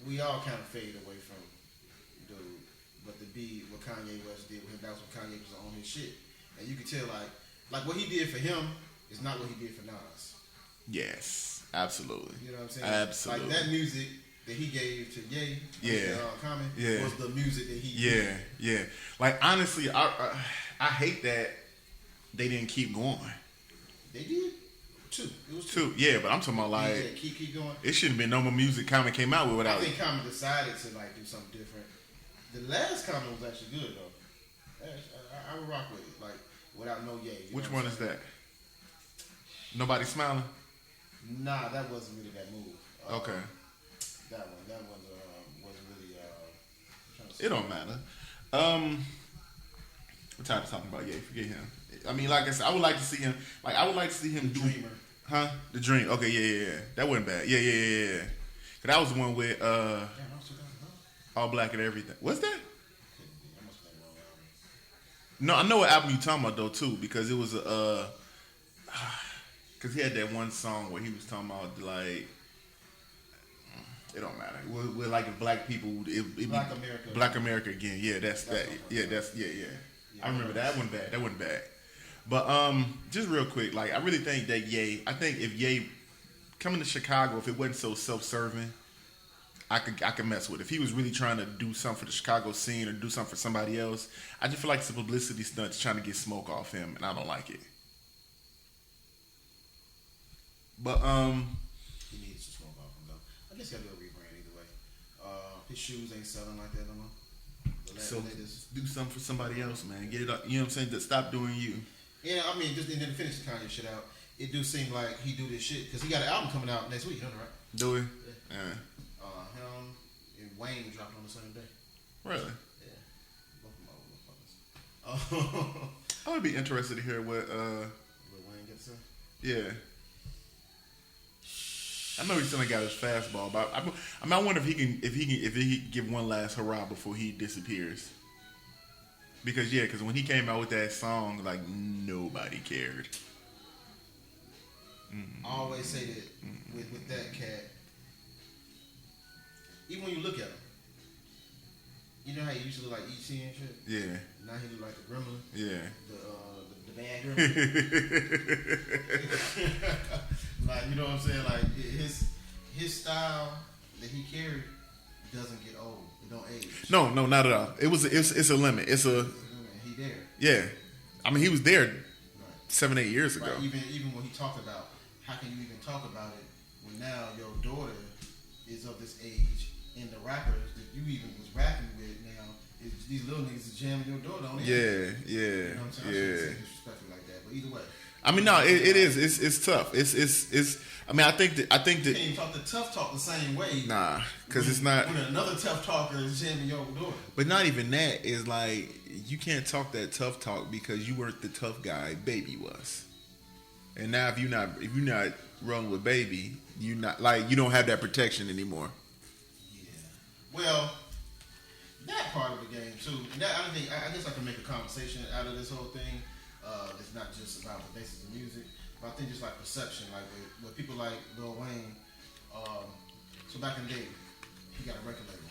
we all kind of fade away from dude. But the B, what Kanye West did with him, that was when Kanye was on his shit. And you could tell, like what he did for him is not what he did for Nas. Yes. Absolutely. You know what I'm saying? Absolutely. Like that music that he gave to Ye, Common, was the music that he did. Yeah. Like, honestly, I hate that they didn't keep going. They did? Two. It was two. Yeah, but I'm talking about like keep going. It shouldn't have been no more music Common came out with without. I think Common decided to like do something different. The last Common was actually good though. I would rock with it, like without no Ye. Which one is that? Nobody Smiling? Nah, that wasn't really that move. Okay. That one wasn't really. It don't matter. We're tired of talking about Ye. Forget him. I mean, like I said, I would like to see him. Like, I would like to see him do. Dreamer. Huh? The Dream. Okay, yeah. That wasn't bad. Yeah. Cause that was the one with All Black and Everything. What's that? No, I know what album you talking about though too, because it was because he had that one song where he was talking about like, it don't matter. We're like if black people, Black America. Black America again. Yeah, that's that. Yeah, yeah. I remember that one bad. That wasn't bad. But just real quick, like I really think that I think if Ye coming to Chicago, if it wasn't so self-serving, I could mess with it. If he was really trying to do something for the Chicago scene or do something for somebody else, I just feel like it's a publicity stunt trying to get smoke off him, and I don't like it. But he needs to smoke off him though. I guess he'll do a rebrand either way. His shoes ain't selling like that no more. So do something for somebody else, man. Get it up. You know what I'm saying? Stop doing you. Yeah, I mean, just and then finish the Kanye shit out. it do seem like he do this shit because he got an album coming out next week, you know, right? Do we? Yeah. Him and Wayne dropped on the same day. Really? Yeah. Both of them motherfuckers. I would be interested to hear what Wayne gets in. Yeah. I know he still ain't got his fastball, but I wonder if he can give one last hurrah before he disappears. Because when he came out with that song, like nobody cared. I always say that with that cat, even when you look at him, you know how he used to look like E.T. and shit? Yeah. Now he look like the gremlin. Yeah. The bad gremlin. Like, you know what I'm saying? Like his style that he carried doesn't get old. It don't age. No, not at all. It's a limit. It's a he there. Yeah. I mean, he was there Right. 7-8 years ago. Right. Even when he talked about how can you even talk about it when now your daughter is of this age and the rappers that you even was rapping with now these little niggas is jamming your daughter on it. Yeah. You know what I'm saying? I shouldn't say disrespectful like that, but either way. I mean, no, it is. It's tough. It's. I mean, I think that. You can't even talk the tough talk the same way. Nah, because it's not. When another tough talker is jamming your daughter. But not even that is like you can't talk that tough talk because you weren't the tough guy Baby was. And now if you're not rolling with Baby, you don't have that protection anymore. Yeah. Well, that part of the game too. And that, I guess I can make a conversation out of this whole thing. It's not just about the basis of music, but I think just like perception, like with people like Lil Wayne. So back in the day, he got a record label.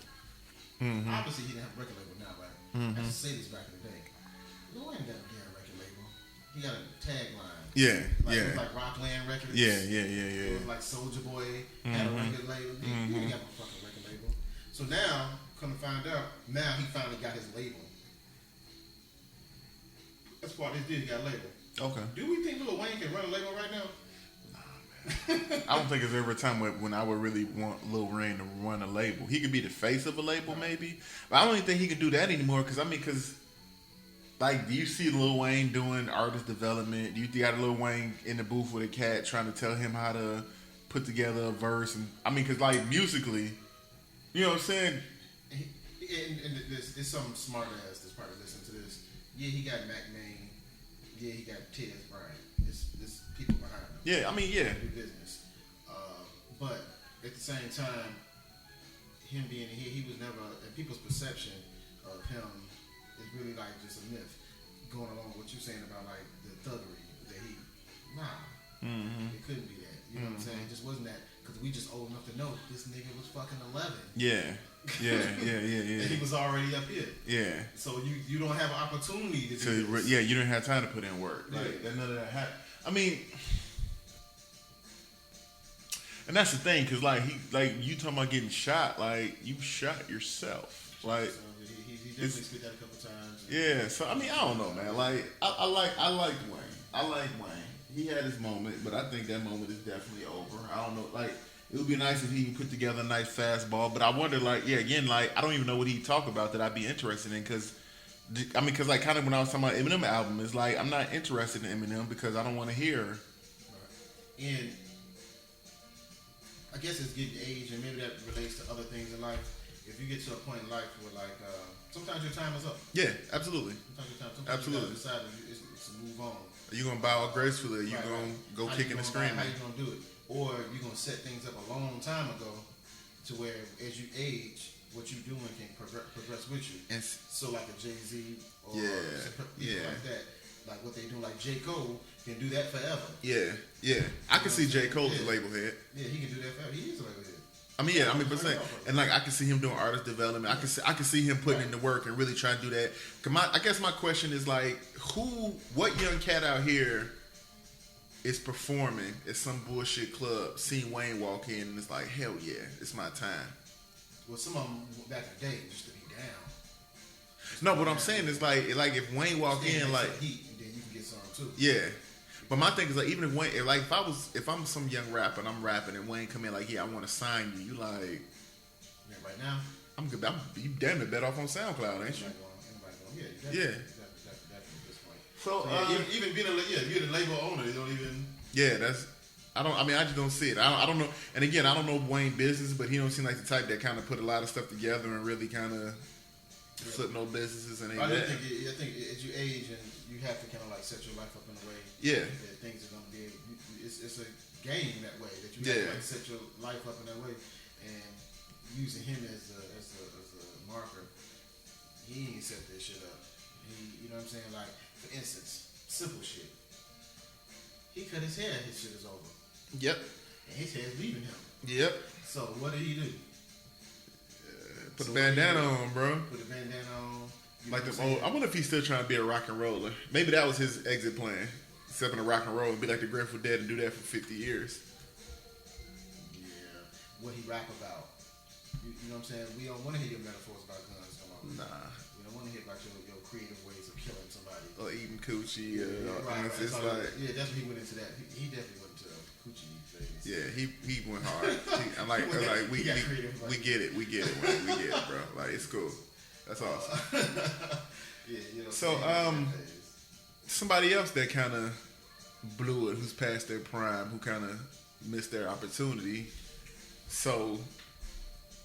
Mm-hmm. Obviously, he didn't have a record label now, right? Mm-hmm. I should say this back in the day. Lil Wayne got a damn record label. He got a tagline. Yeah, It was like Rockland Records. Yeah. It was like Soulja Boy had a record label. He didn't have a fucking record label. So now, come to find out, now he finally got his label. That's what this dude got a label. Okay. Do we think Lil Wayne can run a label right now? I don't think there's ever a time when I would really want Lil Wayne to run a label. He could be the face of a label, maybe, but I don't even think he can do that anymore. Because like, do you see Lil Wayne doing artist development? Do you got Lil Wayne in the booth with a cat trying to tell him how to put together a verse? And because like musically, you know what I'm saying? And there's some smart ass that's probably listening to this. Yeah, he got Mac Main. Yeah, he got Tez Bryant. There's people behind him. Yeah, yeah. Do business. But at the same time, him being here, he was never, and people's perception of him is really like just a myth. Going along with what you're saying about like the thuggery that it couldn't be that. You know what I'm saying? It just wasn't that because we just old enough to know this nigga was fucking 11. Yeah. And he was already up here. Yeah. So you don't have an opportunity to do this. Yeah, you didn't have time to put in work. Yeah. Like none of that happened. I mean, and that's the thing, because like you talking about getting shot, like you shot yourself. Like so he definitely spit that a couple times. Yeah. So I mean, I don't know, man. Like I like Wayne. I like Wayne. He had his moment, but I think that moment is definitely over. I don't know, like. It would be nice if he could put together a nice fastball, but I wonder, like, I don't even know what he'd talk about that I'd be interested in, because like, kind of when I was talking about Eminem album, it's like, I'm not interested in Eminem because I don't want to hear. Right. And I guess it's getting age, and maybe that relates to other things in life. If you get to a point in life where, like, sometimes your time is up. Yeah, absolutely. Sometimes Absolutely. you gotta decide it's to move on. Are you gonna bow gracefully? Are you gonna go kicking and screaming? How you gonna do it? Or you're going to set things up a long time ago to where as you age, what you're doing can progress with you. And so like a Jay-Z or people like that, like what they do, like J. Cole can do that forever. Yeah. I can see J. Cole as a label head. Yeah, he can do that forever. He is a label head. But saying, and like I can see him doing artist development. I can see him putting in the work and really trying to do that. I guess my question is like, what young cat out here is performing at some bullshit club, seeing Wayne walk in, and it's like, hell yeah, it's my time. Well, some of them back in the day used to be down. No, what I'm saying is like if Wayne walk in, like heat, and then you can get some too. Yeah, but my thing is like, even if Wayne, like if I'm some young rapper and I'm rapping and Wayne come in like, yeah, I want to sign you, you like, yeah, right now, I'm good. You damn it, better off on SoundCloud, ain't you? Yeah. So, even being you're the label owner, they don't even. Yeah, I just don't see it. I don't know. And again, I don't know Wayne business, but he don't seem like the type that kind of put a lot of stuff together and really kind of flip no businesses. And I think as you age and you have to kind of like set your life up in a way. Yeah. That things are gonna be. It's a game that way that you have to like set your life up in that way, and using him as a marker, he ain't set this shit up. You know what I'm saying? Like for instance, simple shit. He cut his hair. His shit is over. Yep. And his hair's leaving him. Yep. So what did he do? Put a bandana on, bro. Put a bandana on. Like the old. I wonder if he's still trying to be a rock and roller. Maybe that was his exit plan. Step in a rock and roll and be like the Grateful Dead and do that for 50 years. Yeah. What he rap about. You know what I'm saying? We don't want to hear your metaphors about guns come out. Nah. We don't want to hear about your creative ways of killing somebody. Or eating coochie. Right. It's like, yeah, that's when he went into that. He definitely went into the coochie phase. Yeah, he went hard. We get it. We get it, bro. Like it's cool. That's awesome. Yeah, you know. So somebody else that kind of blew it, who's past their prime, who kind of missed their opportunity. So,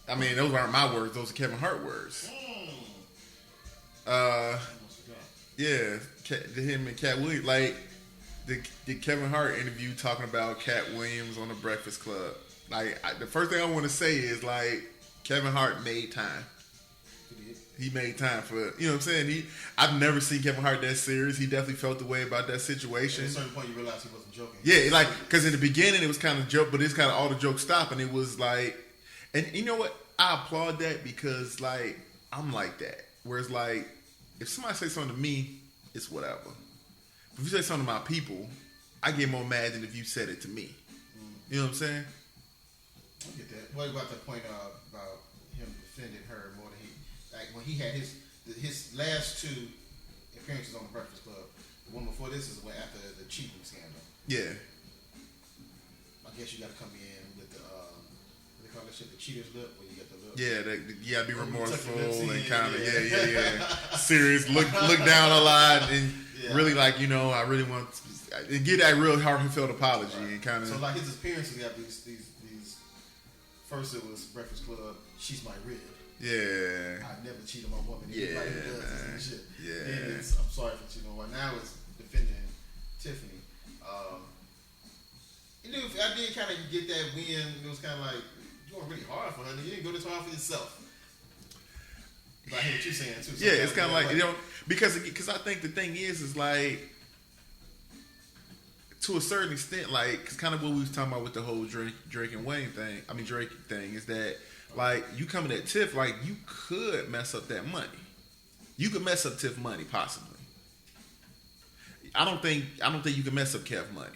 I mean, those aren't my words; those are Kevin Hart words. Yeah, him and Cat Williams, like the Kevin Hart interview talking about Cat Williams on the Breakfast Club. Like the first thing I want to say is like Kevin Hart made time. He made time for, you know what I'm saying? I've never seen Kevin Hart that serious. He definitely felt the way about that situation. At a certain point, you realize he wasn't joking. Yeah, like, because in the beginning, it was kind of joke, but it's kind of all the jokes stop, and it was like, and you know what? I applaud that because, like, I'm like that. Whereas, like, if somebody says something to me, it's whatever. If you say something to my people, I get more mad than if you said it to me. You know what I'm saying? I get that. What about the point about him defending her more than when he had his last two appearances on the Breakfast Club? The one before this is after the cheating scandal. Yeah. I guess you got to come in with the what they call that shit, the cheater's lip, where you get the lip. Yeah, you gotta be remorseful and kind of yeah. Serious, look down a lot and really like, you know, I really want to get that real heartfelt apology and kind of. So like his appearances got these. First it was Breakfast Club. She's my rib. Yeah. I never cheat on my woman. Anybody who does this and shit. Yeah. Then it's I'm sorry for cheating on her. Now it's defending Tiffany. I did kind of get that win. It was kind of like you went really hard for her. You didn't go this hard for yourself. But I hear what you're saying too. So yeah, it's kind of like, you know, because I think the thing is like to a certain extent, like, cause kind of what we was talking about with the whole Drake and Wayne thing. I mean Drake thing is that. Like, you coming at Tiff, like, you could mess up that money. You could mess up Tiff money, possibly. I don't think you can mess up Kev money.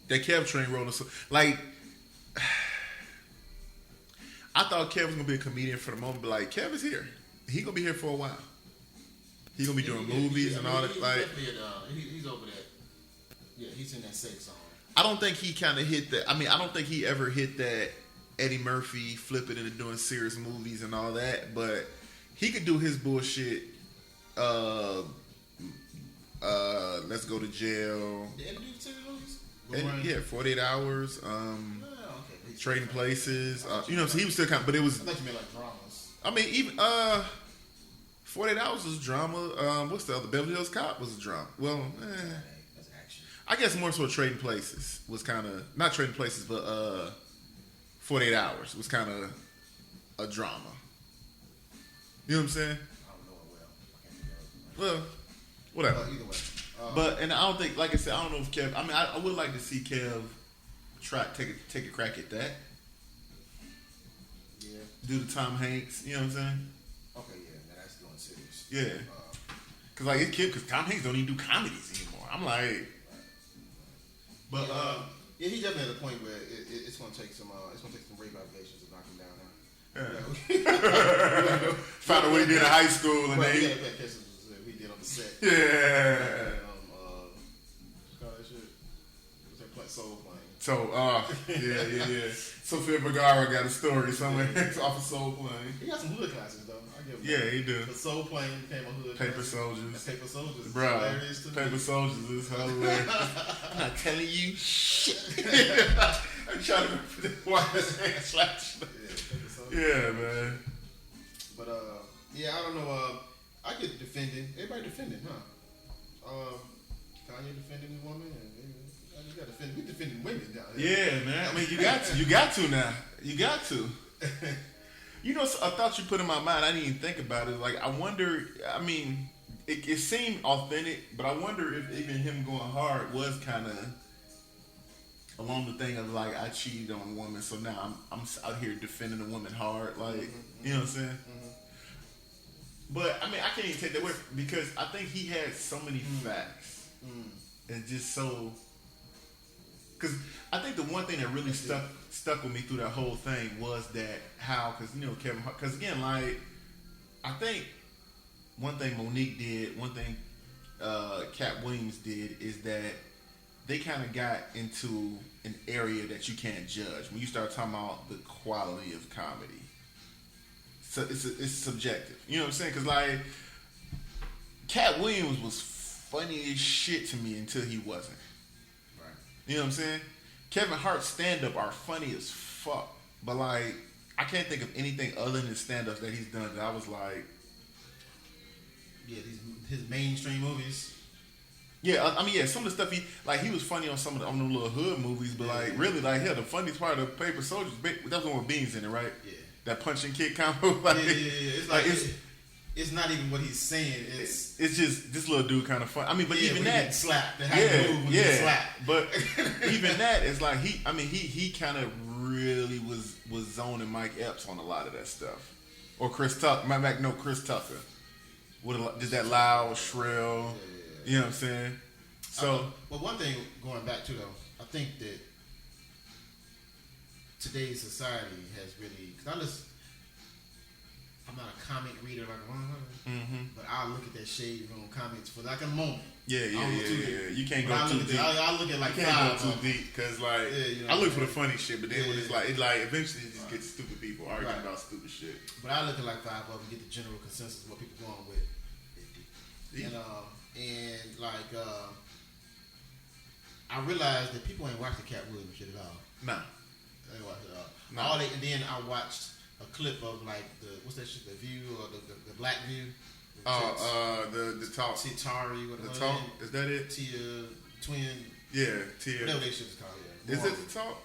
That Kev train rolling so like I thought Kev was gonna be a comedian for the moment, but like Kev is here. He gonna be here for a while. He gonna be doing movies and all that. Like he's over that. Yeah, he's in that safe zone. I don't think he kind of hit that. I mean, I don't think he ever hit that Eddie Murphy flipping into doing serious movies and all that, but he could do his bullshit. Let's go to jail. Did Eddie do serious movies? Yeah, 48 Hours. Okay. Trading Places. You know, so he was still kind of, but it was. I thought you meant like dramas. I mean, even 48 Hours was drama. What's the other? Beverly Hills Cop was a drama. Well, that's action. I guess more so Trading Places was kind of not Trading Places, but 48 Hours was kind of a drama. You know what I'm saying? I don't know it well. I can't think of it. Well, whatever. Either way. But and I don't think, like I said, I don't know if Kev. I mean, I would like to see Kev try take a crack at that. Yeah. Do the Tom Hanks. You know what I'm saying? Okay, yeah, now that's doing serious. Yeah. Cause like it's Kev, cause Tom Hanks don't even do comedies anymore. I'm like, but yeah, he definitely at a point where it's gonna take some rape allegations to knock him down. Yeah. Found out what he did in high school and then he did on the set. Yeah. Call that shit. What's that play? Soul Plane. So yeah. Sofia Vergara got a story somewhere off of Soul Plane. He got some hood classics though. I give him Yeah, that. he do. But Soul Plane became a hood. Paper classic. Soldiers. And Paper Soldiers. Is Bro, hilarious to me. Paper Soldiers is hilarious. I'm not telling you shit. I'm trying to put the wires and slash. Yeah, man. But yeah, I don't know. I get defending. Everybody defending, huh? Kanye defending his woman, and you got to defend. We defending women down here. Yeah, man. I mean, you got to. You got to now. You got to. You know, a thought you put in my mind, I didn't even think about it. Like, I wonder, I mean, it seemed authentic, but I wonder if even him going hard was kind of along the thing of, like, I cheated on a woman, so now I'm out here defending a woman hard. Like, you know what I'm saying? Mm-hmm. But, I mean, I can't even take that away because I think he had so many facts. And just so... Because I think the one thing that really stuck with me through that whole thing was that how, because, you know, Kevin Hart, because again, like, I think one thing Monique did, one thing Cat Williams did is that they kind of got into an area that you can't judge when you start talking about the quality of comedy. So it's subjective. You know what I'm saying? Because, like, Cat Williams was funny as shit to me until he wasn't. You know what I'm saying? Kevin Hart's stand-up are funny as fuck. But, like, I can't think of anything other than stand-ups that he's done that I was like... Yeah, his mainstream movies. Yeah, I mean, yeah, some of the stuff he was funny on some of the little hood movies, but, like, really, like, yeah, the funniest part of Paper Soldiers, that was the one with Beans in it, right? Yeah. That punch and kick combo. Like, yeah. It's like it's not even what he's saying. It's just this little dude kind of fun. I mean, but even that slapped. But even that is like he kind of really was zoning Mike Epps on a lot of that stuff, or Chris Tucker. Chris Tucker. Did that loud, shrill? Yeah. You know what I'm saying? So, but one thing going back to though, I think that today's society has really because I'm not a comic reader like but I'll look at that Shade Room comics for like a moment. Yeah. You can't go too deep. I look at like you can't go too deep because like I look for the funny shit, but then when it's like eventually it just gets stupid people arguing about stupid shit. But I look at like 5 of them, get the general consensus of what people going with, and like I realized that people ain't watched the Cat Williams shit at all. Nah, they ain't watched it at all. And then I watched a clip of like what's that shit? The View or the Black View. The talk. Titari. The talk. Is that it? Tia Twin. Yeah, Tia. Whatever they shit is called. Yeah. Is it the talk?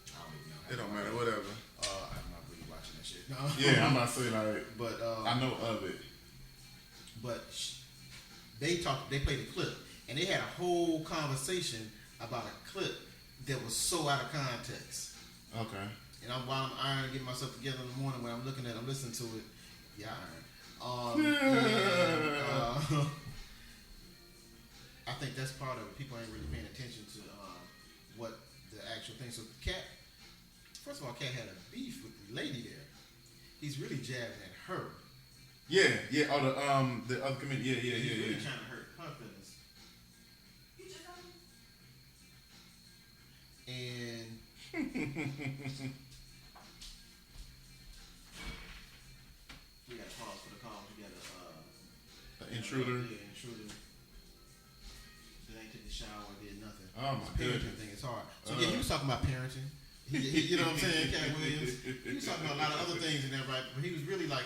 I don't even know. It don't matter. Whatever. I'm not really watching that shit. No. Yeah, I'm not saying like. But I know of it. But they played a clip, and they had a whole conversation about a clip that was so out of context. Okay. And while I'm ironing, getting myself together in the morning, when I'm listening to it, I think that's part of it. People ain't really paying attention to what the actual thing. So Cat, first of all, Cat had a beef with the lady there. He's really jabbing at her. Yeah. Oh, the other committee. Yeah. He's really trying to hurt her feelings. And we got to pause for the call. We got an intruder. Yeah, intruder. That ain't took the shower, did nothing. Oh my goodness. Parenting thing is hard. So yeah, he was talking about parenting. You know what I'm saying, Cat Williams. He was talking about a lot of other things in there, right? But he was really like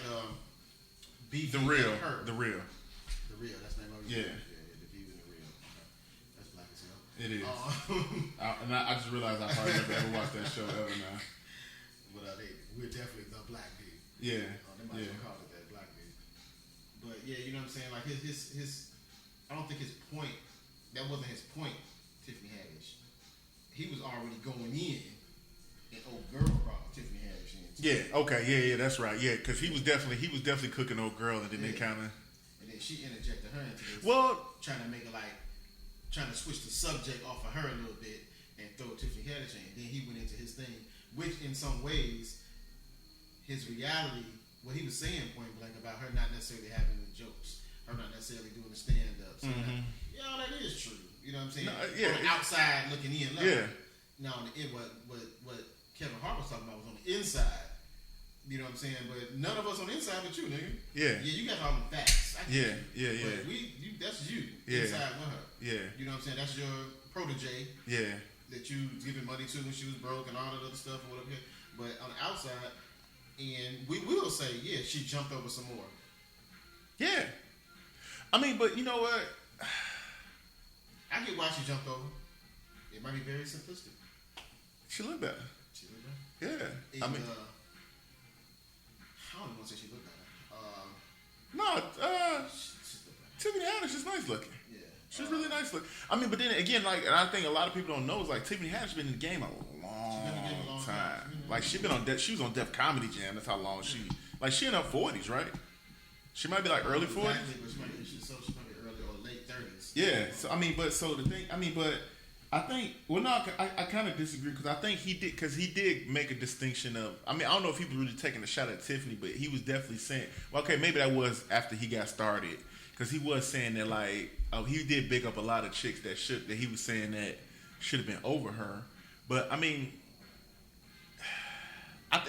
beefing with her. The real. That's the name of it. Yeah. The View and the Real. Okay. That's black as hell. It is. And I just realized I probably never ever watched that show ever now. But we're definitely the Black View. Yeah. They might have called it that, Black View. But yeah, you know what I'm saying? Like his I don't think his point. That wasn't his point. Tiffany Haddish. He was already going in. And old girl brought Tiffany Haddish in. Yeah. Okay. Yeah. That's right. Yeah, because he was definitely cooking old girl, and then they kind of. And then she interjected her into this. Well, trying to switch the subject off of her a little bit and throw Tiffany Haddish in. Then he went into his thing, which in some ways, his reality, what he was saying point blank about her not necessarily having the jokes, her not necessarily doing the stand-ups. That is true. You know what I'm saying? No, yeah. On the outside looking in. Yeah. Now, on the end, what Kevin Hart was talking about was on the inside. You know what I'm saying? But none of us on the inside but you, nigga. Yeah. Yeah, you got all the facts. Yeah. But that's you inside with her. Yeah. You know what I'm saying? That's your protege. Yeah. That you was giving money to when she was broke and all that other stuff or whatever. But on the outside, and we will say, yeah, she jumped over some more. Yeah. I mean, but you know what? I get why she jumped over. It might be very simplistic. She looked better. Yeah. And, I mean, I don't want to say she looked better. no, She's Tiffany Haddish is nice looking. yeah. She's really nice looking. I mean, but then again, like, and I think a lot of people don't know is like Tiffany Haddish been in the game a long time. Like she was on Def Comedy Jam. That's how long she in her 40s, right? She might be like early 40s. Exactly, but she might be early or late 30s. Yeah. So I mean, but I think, well, no, I kind of disagree because I think he did make a distinction of, I mean, I don't know if he was really taking a shot at Tiffany, but he was definitely saying, well, okay, maybe that was after he got started because he was saying that, like, he did big up a lot of chicks that he was saying that should have been over her. But, I mean,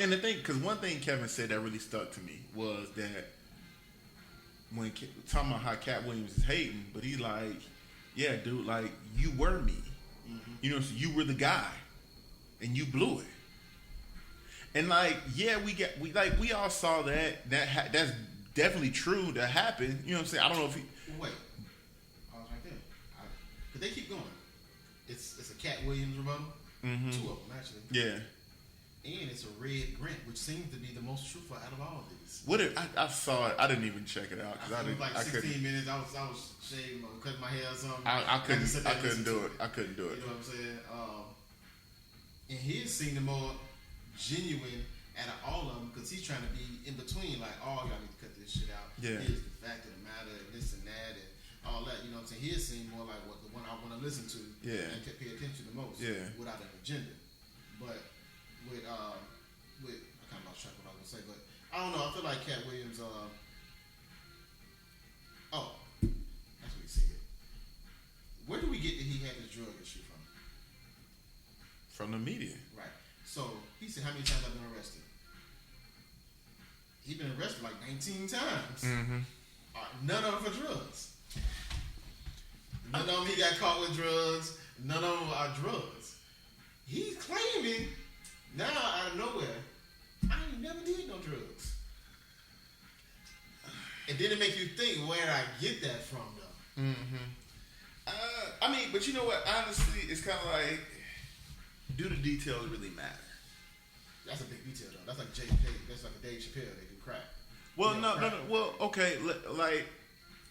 and the thing, because one thing Kevin said that really stuck to me was that when talking about how Cat Williams is hating, but he like, yeah, dude, like, you were me. Mm-hmm. You know, so you were the guy, and you blew it. And like, yeah, we all saw that. That's definitely true. That happened. You know what I'm saying? I don't know if he. Wait, I was right there. Cause they keep going. It's a Cat Williams rebuttal. Mm-hmm. 2 of them actually. Yeah. And it's a Red Grant, which seems to be the most truthful out of all of these. I saw it. I didn't even check it out because I didn't. Like 16 minutes. I was shaving or cutting my hair or something. I couldn't do it. I couldn't do it. You know what I'm saying? And his seemed the more genuine out of all of them because he's trying to be in between. Like, oh, y'all need to cut this shit out. Yeah. Here's the fact of the matter, and this and that, and all that. You know what I'm saying? His seemed more like what the one I want to listen to. Yeah. And pay attention to most. Yeah. Without an agenda, but with I kind of lost track of what I was gonna say, but I don't know. I feel like Cat Williams. That's what he said. Where do we get that he had this drug issue from? From the media. Right. So he said, how many times I've been arrested? He's been arrested like 19 times. Mm-hmm. None of them for drugs. None of them he got caught with drugs. None of them are drugs. He's claiming now out of nowhere, I ain't never did no drugs. And then it makes you think where I get that from, though. Mm-hmm. I mean, but you know what? Honestly, it's kind of like, do the details really matter? That's a big detail, though. That's like that's like a Dave Chappelle. They do crack. Well, no. Well, okay. Like,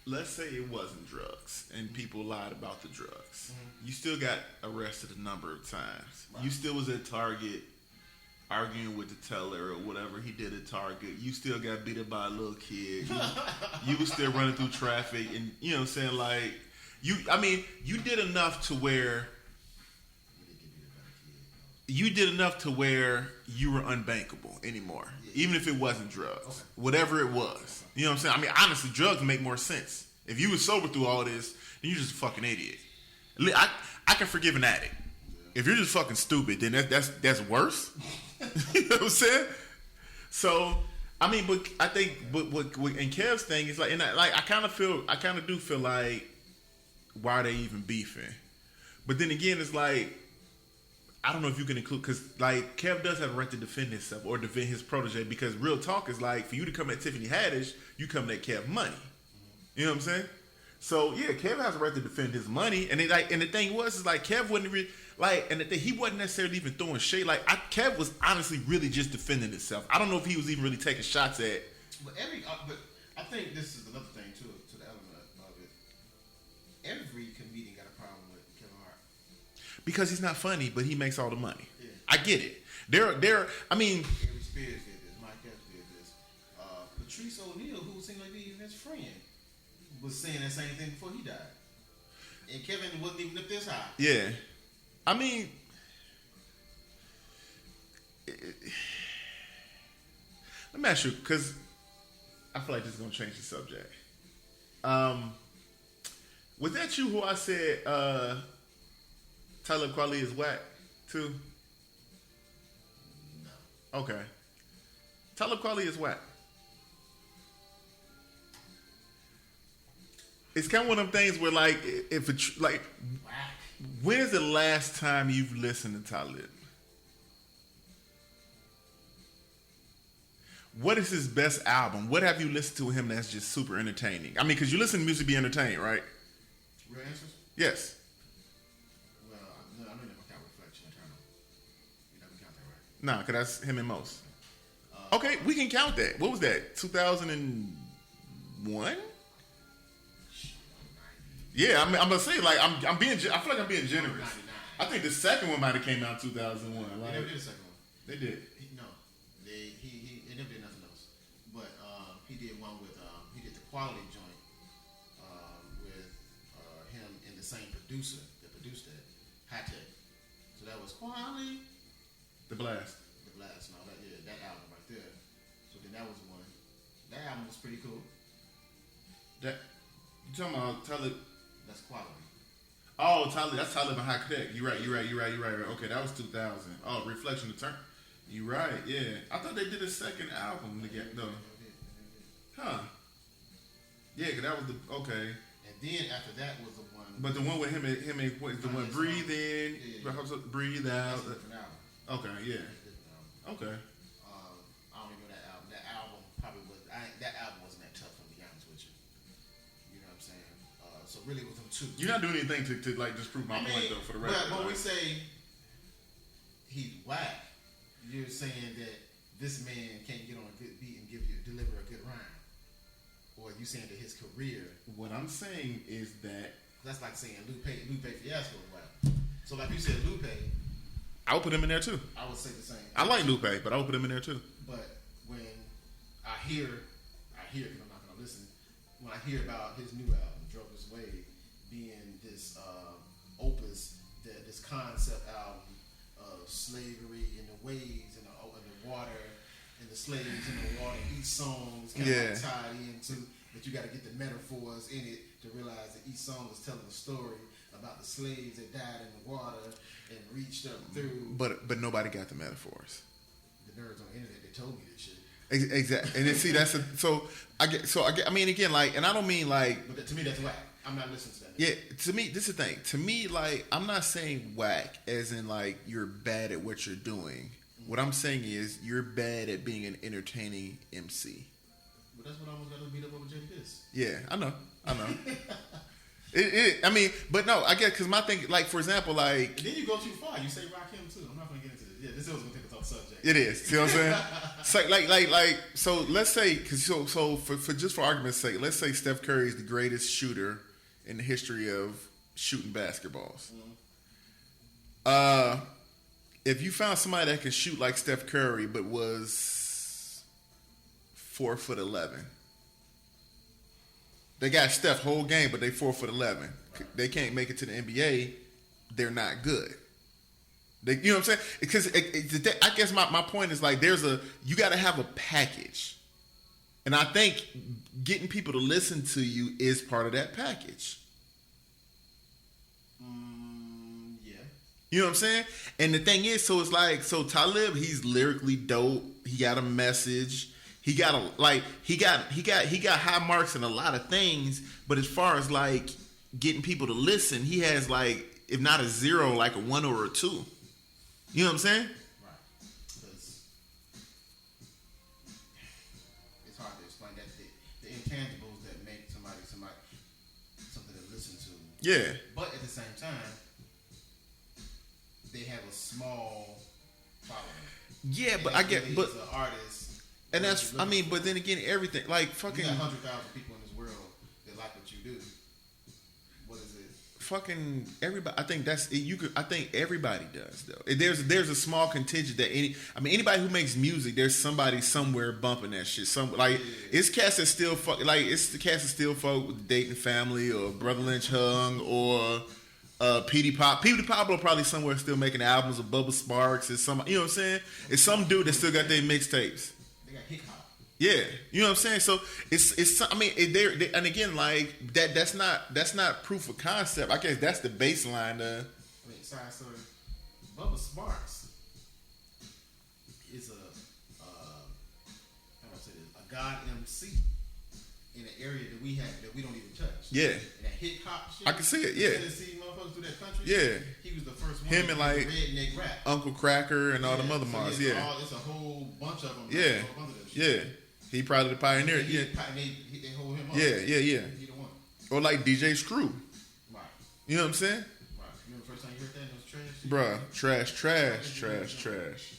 let's say it wasn't drugs and people lied about the drugs. Mm-hmm. You still got arrested a number of times. Right. You still was at Target arguing with the teller or whatever he did at Target. You still got beat up by a little kid. You was still running through traffic, and you know what I'm saying, like you did enough to where you were unbankable anymore, even if it wasn't drugs, whatever it was. You know what I'm saying? I mean, honestly, drugs make more sense. If you were sober through all this, then you're just a fucking idiot. I can forgive an addict. If you're just fucking stupid, then that's worse. You know what I'm saying? So, I mean, but I think, but and Kev's thing is like, and I kind of do feel like, why are they even beefing? But then again, it's like, I don't know if you can include, because like Kev does have a right to defend himself or defend his protege, because real talk is like, for you to come at Tiffany Haddish, you come at Kev money. You know what I'm saying? So yeah, Kev has a right to defend his money, and the thing was is like Kev wasn't really like, and the thing, he wasn't necessarily even throwing shade. Like Kev was honestly really just defending himself. I don't know if he was even really taking shots at. But I think this is another thing to the element of it. Every comedian got a problem with Kevin Hart because he's not funny, but he makes all the money. Yeah. I get it. I mean, Gary Spears did this. Mike Epps did this. Patrice O'Neal, who seemed like being his friend, was saying that same thing before he died. And Kevin wasn't even up this high. Yeah. I mean, let me ask you, because I feel like this is going to change the subject. Was that you who I said Talib Kweli is whack? 2? No. Okay. Talib Kweli is whack. It's kind of one of them things where, like, if it's like, Whack. when's the last time you've listened to Talib? What is his best album? What have you listened to him that's just super entertaining? I mean, because you listen to music to be entertained, right? Real answers? Yes. Well, no, I don't even count Reflection Eternal. You never count that, right? Nah, because that's him and most. Okay, we can count that. What was that? 2001? Yeah, I'm gonna say, like, I'm being. I feel like I'm being generous. I think the second one might have came out in 2001. Like, they never did the second one. They did. No, they never did nothing else. But he did one with he did the Quality joint with him and the same producer that produced it, High Tech. So that was Quality, The Blast. the Blast, and all that. Yeah, that album right there. So then that was one. That album was pretty cool. That you talking about Talib? That's Quality. Oh, Talib. That's Talib and High Tech. You're right. Okay, that was 2000. Oh, Reflection of Turn. You're right. Yeah, I thought they did a second album together. No. Huh. Yeah, 'cause that was the okay. And then after that was the one. But the one with him and what is the one? Breathe in, breathe out. That's a different album. Okay, yeah. Okay. I don't even know that album. That album probably was. That album wasn't that tough. To be honest with you. You know what I'm saying? So really, it was them two. You're not doing anything to like just prove my point though for the record. But when we say he's whack, you're saying that this man can't get on a good beat and deliver a good rhyme, or you saying that his career? What I'm saying is that That's like saying Lupe Fiasco was whack. So like you said, Lupe, I would put him in there too. I would say the same. I like Lupe, but I would put him in there too. But when I hear because I'm not gonna listen. When I hear about his new album, Drove This Way, being this opus, this concept album of slavery and the waves and the water and the slaves in the water, each song is kind of like tied into, but you got to get the metaphors in it to realize that each song is telling a story about the slaves that died in the water and reached up through. But nobody got the metaphors. The nerds on the internet, they told me this shit. Exactly, and then see that's I mean again, like, and I don't mean like. But to me, that's whack. I'm not listening to that. Yeah, to me, this is the thing. To me, like, I'm not saying whack as in like you're bad at what you're doing. Mm-hmm. What I'm saying is you're bad at being an entertaining MC. But that's what I almost got to beat up over Jay Piss. Yeah, I know. I mean, but no, I guess because my thing, like, for example, like. And then you go too far. You say Rakim too. I'm not going to get into this. Yeah, this is going to take us off subject. It is. See what I'm saying? So let's say, cause so for just for argument's sake, let's say Steph Curry is the greatest shooter in the history of shooting basketballs. Mm-hmm. If you found somebody that could shoot like Steph Curry but was 4'11", they got Steph whole game, but they 4'11". Right. They can't make it to the NBA. They're not good. You know what I'm saying? Because I guess my point is like you got to have a package, and I think getting people to listen to you is part of that package. Yeah. You know what I'm saying? And the thing is, so it's like, so Talib, he's lyrically dope. He got a message. He got high marks in a lot of things. But as far as like getting people to listen, he has like, if not a 0, like a 1 or a 2. You know what I'm saying? Right. Because it's hard to explain that the intangibles that make somebody something to listen to. Yeah. But at the same time, they have a small following. Yeah, but I get, but an artist, and that's, I mean, but then again, everything like fucking. You got 100,000 people in this world that like what you do. What is it? Fucking everybody. I think that's you could. I think everybody does though. There's a small contingent that anybody who makes music, there's somebody somewhere bumping that shit. It's cats that still fuck it's the cats that still fuck with Dayton Family or Brother Lynch Hung or Petey Pablo probably somewhere still making albums of Bubba Sparks. It's some, you know what I'm saying? It's some dude that still got their mixtapes. They got hip hop. Yeah, you know what I'm saying. So it's. I mean, they and again, like that. That's not proof of concept. I guess that's the baseline. Side story. Bubba Sparks is how do I say this? A God MC in an area that we don't even touch. Yeah. And that hip hop shit. I can see it. Yeah. Tennessee motherfuckers do that country. Yeah. Shit. He was the first one. Him and like redneck rap. Uncle Cracker and all the mother moms. Yeah. It's a whole bunch of them. Yeah. Yeah. He probably the pioneer. They hold him up. Yeah. He the one. Or like DJ Screw. Right. You know what I'm saying? Right. Remember the first time you heard that? It was trash. Bruh, trash.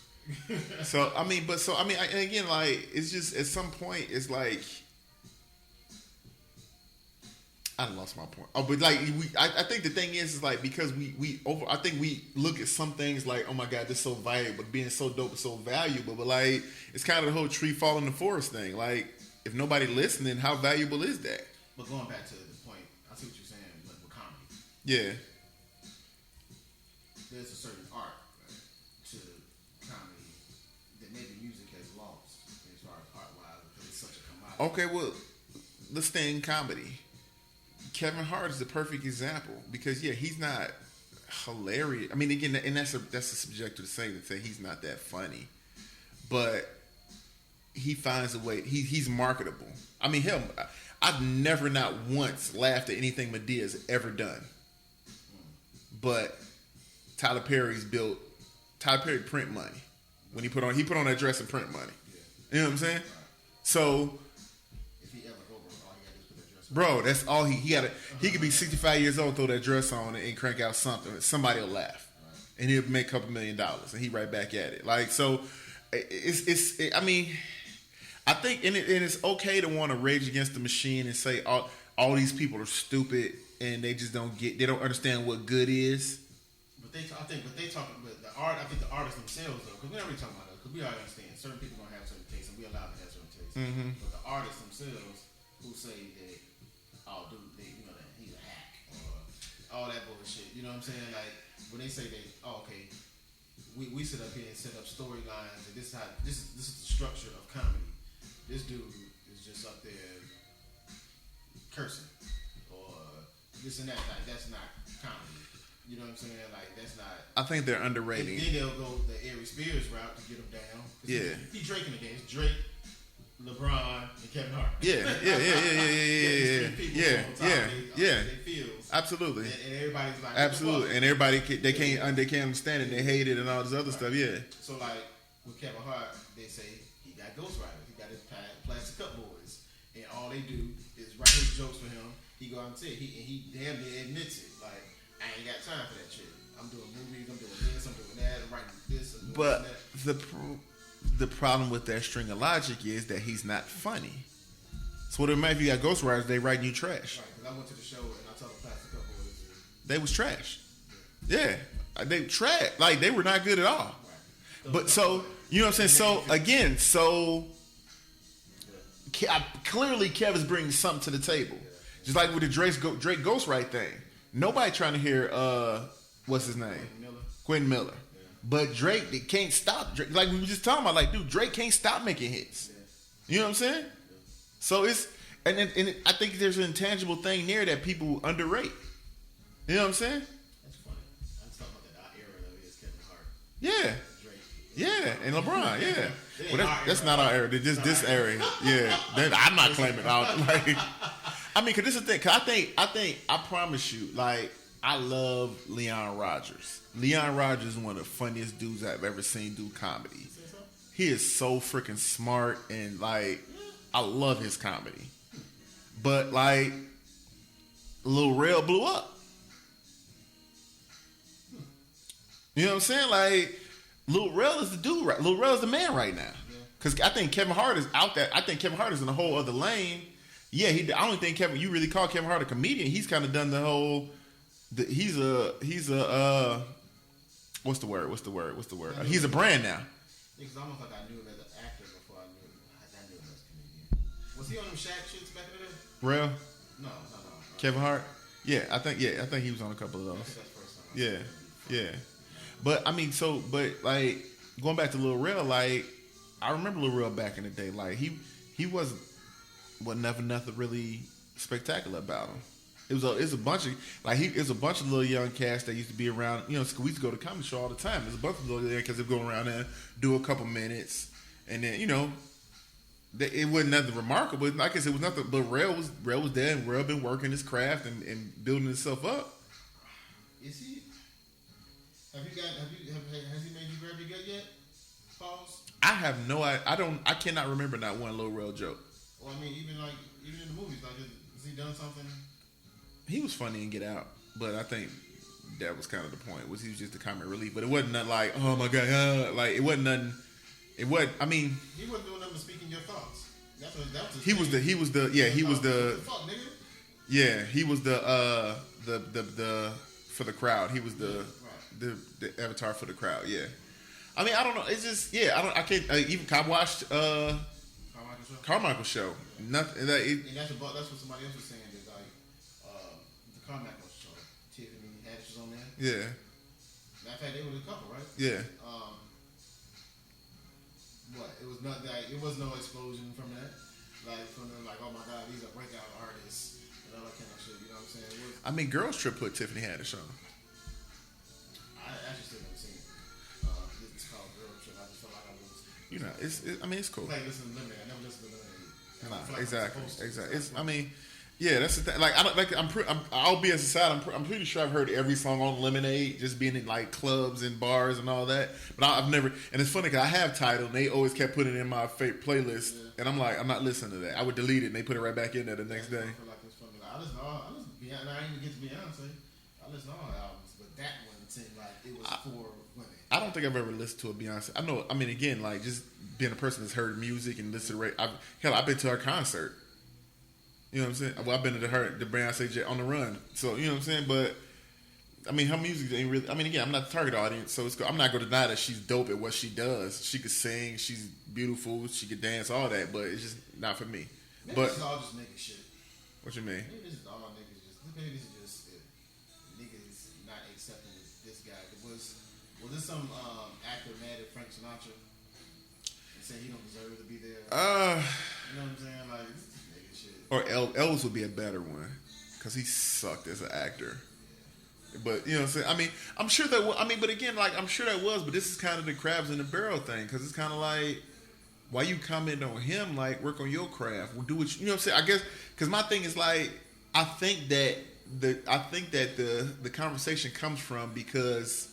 So I mean, and again, like it's just at some point, it's like I lost my point. Oh, but like I think the thing is like because I think we look at some things like, oh my god, this is so valuable, being so dope is so valuable, but like it's kind of the whole tree fall in the forest thing. Like if nobody listening, how valuable is that? But going back to the point, I see what you're saying, like with comedy. Yeah. There's a certain art to comedy that maybe music has lost as far as art wise because it's such a commodity. Okay, well, let's stay in comedy. Kevin Hart is the perfect example because he's not hilarious. I mean, again, and that's a subjective thing to say he's not that funny, but he finds a way. He's marketable. I mean, him. I've never not once laughed at anything Medea's ever done, but Tyler Perry print money when he put on that dress and print money. You know what I'm saying? Right. So. Bro, that's all he got. He could be 65 years old, throw that dress on, and crank out something. Somebody will laugh, and he'll make a couple $1 million, and he right back at it. Like so, I mean, I think, and it's okay to want to rage against the machine and say all these people are stupid and they just they don't understand what good is. But they talk about the art. I think the artists themselves though, because we're not really talking about that, because we already understand certain people don't have certain tastes, and we allowed to have certain tastes. Mm-hmm. But the artists themselves who say that. Oh, dude, that he's a hack or all that bullshit. You know what I'm saying? Like when they say that, okay, we sit up here and set up storylines, and this is the structure of comedy. This dude is just up there cursing or this and that. Like that's not comedy. You know what I'm saying? Like that's not. I think they're underrated. Then they'll go the Ari Spears route to get him down. Yeah, he Drake in the game. It's Drake, LeBron, and Kevin Hart. Yeah. Absolutely. And everybody's like, absolutely, and everybody they can't understand it. They hate it and all this other stuff. Yeah. So like with Kevin Hart, they say he got ghostwriters, he got his plastic cup boys, and all they do is write his jokes for him. He go out and say he damn near admits it. Like I ain't got time for that shit. I'm doing movies, I'm doing this, I'm doing that, I'm writing this, I'm doing but that. the problem with that string of logic is that he's not funny. So what it might if you got ghostwriters, they write you trash. Right, because I went to the show and I told the plastic cup boys they was trash. Yeah. They trash. Like they were not good at all. Right. But so you know what I'm saying? So again, clearly Kevin's bringing something to the table. Just like with the Drake ghostwrite thing. Nobody trying to hear what's his name? Quentin Miller. Yeah. But Drake, they can't stop. Drake, like we were just talking about, like, dude, Drake can't stop making hits. Yeah. You know what I'm saying? Yeah. So it's I think there's an intangible thing there that people underrate. You know what I'm saying? That's funny. I was talking about that era though. Is Kevin Hart. Yeah. Drake. Yeah, and LeBron. Yeah. Well, that's not our era. This era. Yeah. I'm not claiming out. Like, I mean, cause this is the thing. Cause I promise you, like, I love Leon Rogers. Leon Rogers is one of the funniest dudes I've ever seen do comedy. He is so freaking smart and like, I love his comedy. But like, Lil Rel blew up. You know what I'm saying? Like, Lil Rel is the dude, right? Lil Rel is the man right now. Because I think Kevin Hart is out there. I think Kevin Hart is in a whole other lane. Yeah, I don't think you really call Kevin Hart a comedian. He's kind of done the whole. He's a what's the word? He's a brand now. It's almost like I knew him as an actor before I knew him as a comedian. Was he on them Shaq shits back in the day? Rel? No. Kevin Hart? Yeah, I think he was on a couple of those. That's the first time. Yeah. But I mean, like going back to Lil Rel, like I remember Lil Rel back in the day. Like he wasn't never nothing really spectacular about him. It's a bunch of it's a bunch of little young cats that used to be around. We used to go to comedy show all the time. There's a bunch of little young cats that go around there, do a couple minutes, and then it wasn't nothing remarkable. Like I said, it was nothing. But Rel was there, and Rel been working his craft and building himself up. Is he? Has he made you grab your gut yet? Pause. I have no. I cannot remember not one Lil Rel joke. Well, I mean, even in the movies, like, has he done something? He was funny in Get Out, but I think that was kind of the point. He was just a comic relief, but it wasn't nothing like, oh my god, like it wasn't nothing. It wasn't. I mean, he wasn't doing nothing but speaking your thoughts. That was he was the fuck, nigga. Yeah, he was the for the crowd. He was the avatar for the crowd. Yeah. I mean, I don't know. It's just I can't even. I watched Carmichael's show. Nothing. And that's what somebody else was saying. That like the Carmichael's show, Tiffany Haddish was on there. Yeah. Matter of fact, they were a couple, right? Yeah. What? It was not that. It was no explosion from that. Like from them, like, oh my god, these are breakout artists and all that kind of shit. You know what I'm saying? I mean, Girls Trip put Tiffany Haddish on. I actually still never seen it. It's called Girls Trip. I just felt like I was. It's cool. Like listening to Lemonade. I never listened to Lemonade. Exactly. That's the thing. Like, I'll be as a side. I'm pretty sure I've heard every song on Lemonade, just being in like clubs and bars and all that. But I've never. And it's funny because I have Tidal, and they always kept putting it in my favorite playlist, and I'm like, I'm not listening to that. I would delete it, and they put it right back in there the next day. I feel like it's funny. Like, I listen to Beyonce. I didn't even get to Beyonce. I listen to all the albums, but that one seemed like it was for women. I don't think I've ever listened to a Beyonce. I know. I mean, again, like just being a person that's heard music and listened to I've been to her concert. You know what I'm saying? Well, I've been to the Beyonce on the Run. So you know what I'm saying. But I mean, her music ain't really. I mean, again, I'm not the target audience, so I'm not going to deny that she's dope at what she does. She could sing. She's beautiful. She could dance. All that, but it's just not for me. Maybe but this is all just nigga shit. What you mean? Maybe this is all niggas. Maybe this is just niggas not accepting this guy. Was this some actor mad at Frank Sinatra and saying he don't deserve to be there? You know what I'm saying? Like, this is nigga shit. Or Elvis would be a better one because he sucked as an actor. Yeah. But you know what I'm saying? I mean, I'm sure that. But again, like I'm sure that was. But this is kind of the crabs in the barrel thing because it's kind of like, why you comment on him? Like, work on your craft. We'll do what you know what I'm saying. I guess because my thing is like, I think that the conversation comes from because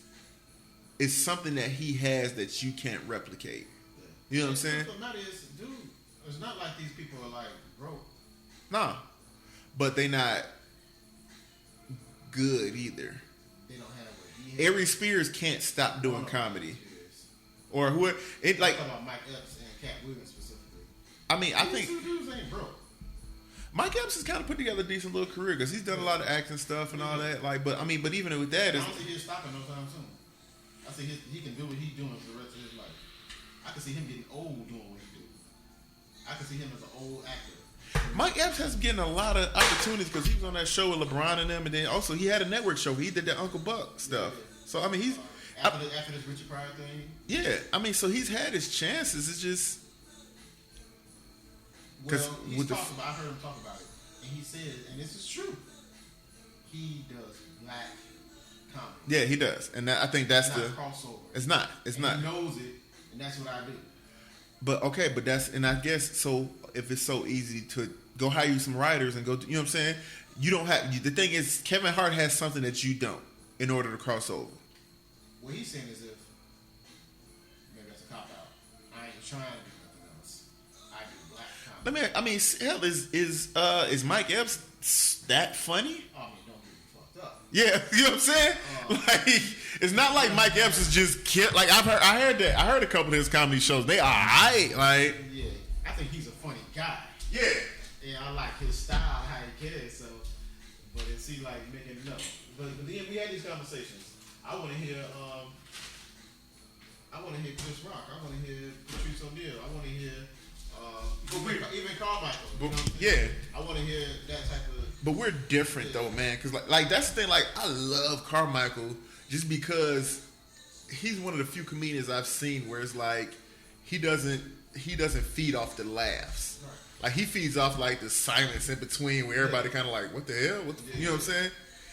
it's something that he has that you can't replicate. You know what I'm saying? The matter is, dude, it's not like these people are like broke. Nah, but they not good either. They don't have what he has. Ari Spears can't stop doing comedy. Or who it like. I'm talking about Mike Epps and Cat Williams specifically. I mean, I think these two dudes ain't broke. Mike Epps has kind of put together a decent little career because he's done a lot of acting stuff and all that. Like, but even with that, I don't see him stopping no time soon. I see he can do what he's doing for the rest of his life. I can see him getting old doing what he do. I can see him as an old actor. Mike Epps has getting a lot of opportunities because he was on that show with LeBron and them, and then also he had a network show. He did that Uncle Buck stuff. Yeah. So I mean, he's after this Richard Pryor thing. Yeah, I mean, so he's had his chances. It's just I heard him talk about it, and he said, and this is true. He does black comedy. Yeah, he does, and I think that's it's not crossover. It's not. It's not. He knows it, and that's what I do. But okay, but and I guess so. If it's so easy to go hire you some writers and go, you know what I'm saying? You don't have. The thing is, Kevin Hart has something that you don't in order to cross over. What he's saying is if maybe that's a cop out. I ain't trying to do nothing else. I do black comedy. Hell, is Mike Epps that funny? I mean, don't get me fucked up. Yeah, you know what I'm saying? Like, it's not like Mike Epps is just like I heard a couple of his comedy shows. They are alright. Like, yeah, I think he's a funny guy. Yeah. Yeah, I like his style, how he cares. So, but it seems like making no. But then we had these conversations. I want to hear Chris Rock. I want to hear Patrice O'Neal. I want to hear even Carmichael. You know yeah. I want to hear that type of. But we're different though, man. Because like that's the thing. Like I love Carmichael just because he's one of the few comedians I've seen where it's like he doesn't feed off the laughs. Like he feeds off like the silence in between where everybody kind of like, what the hell? You know what I'm saying?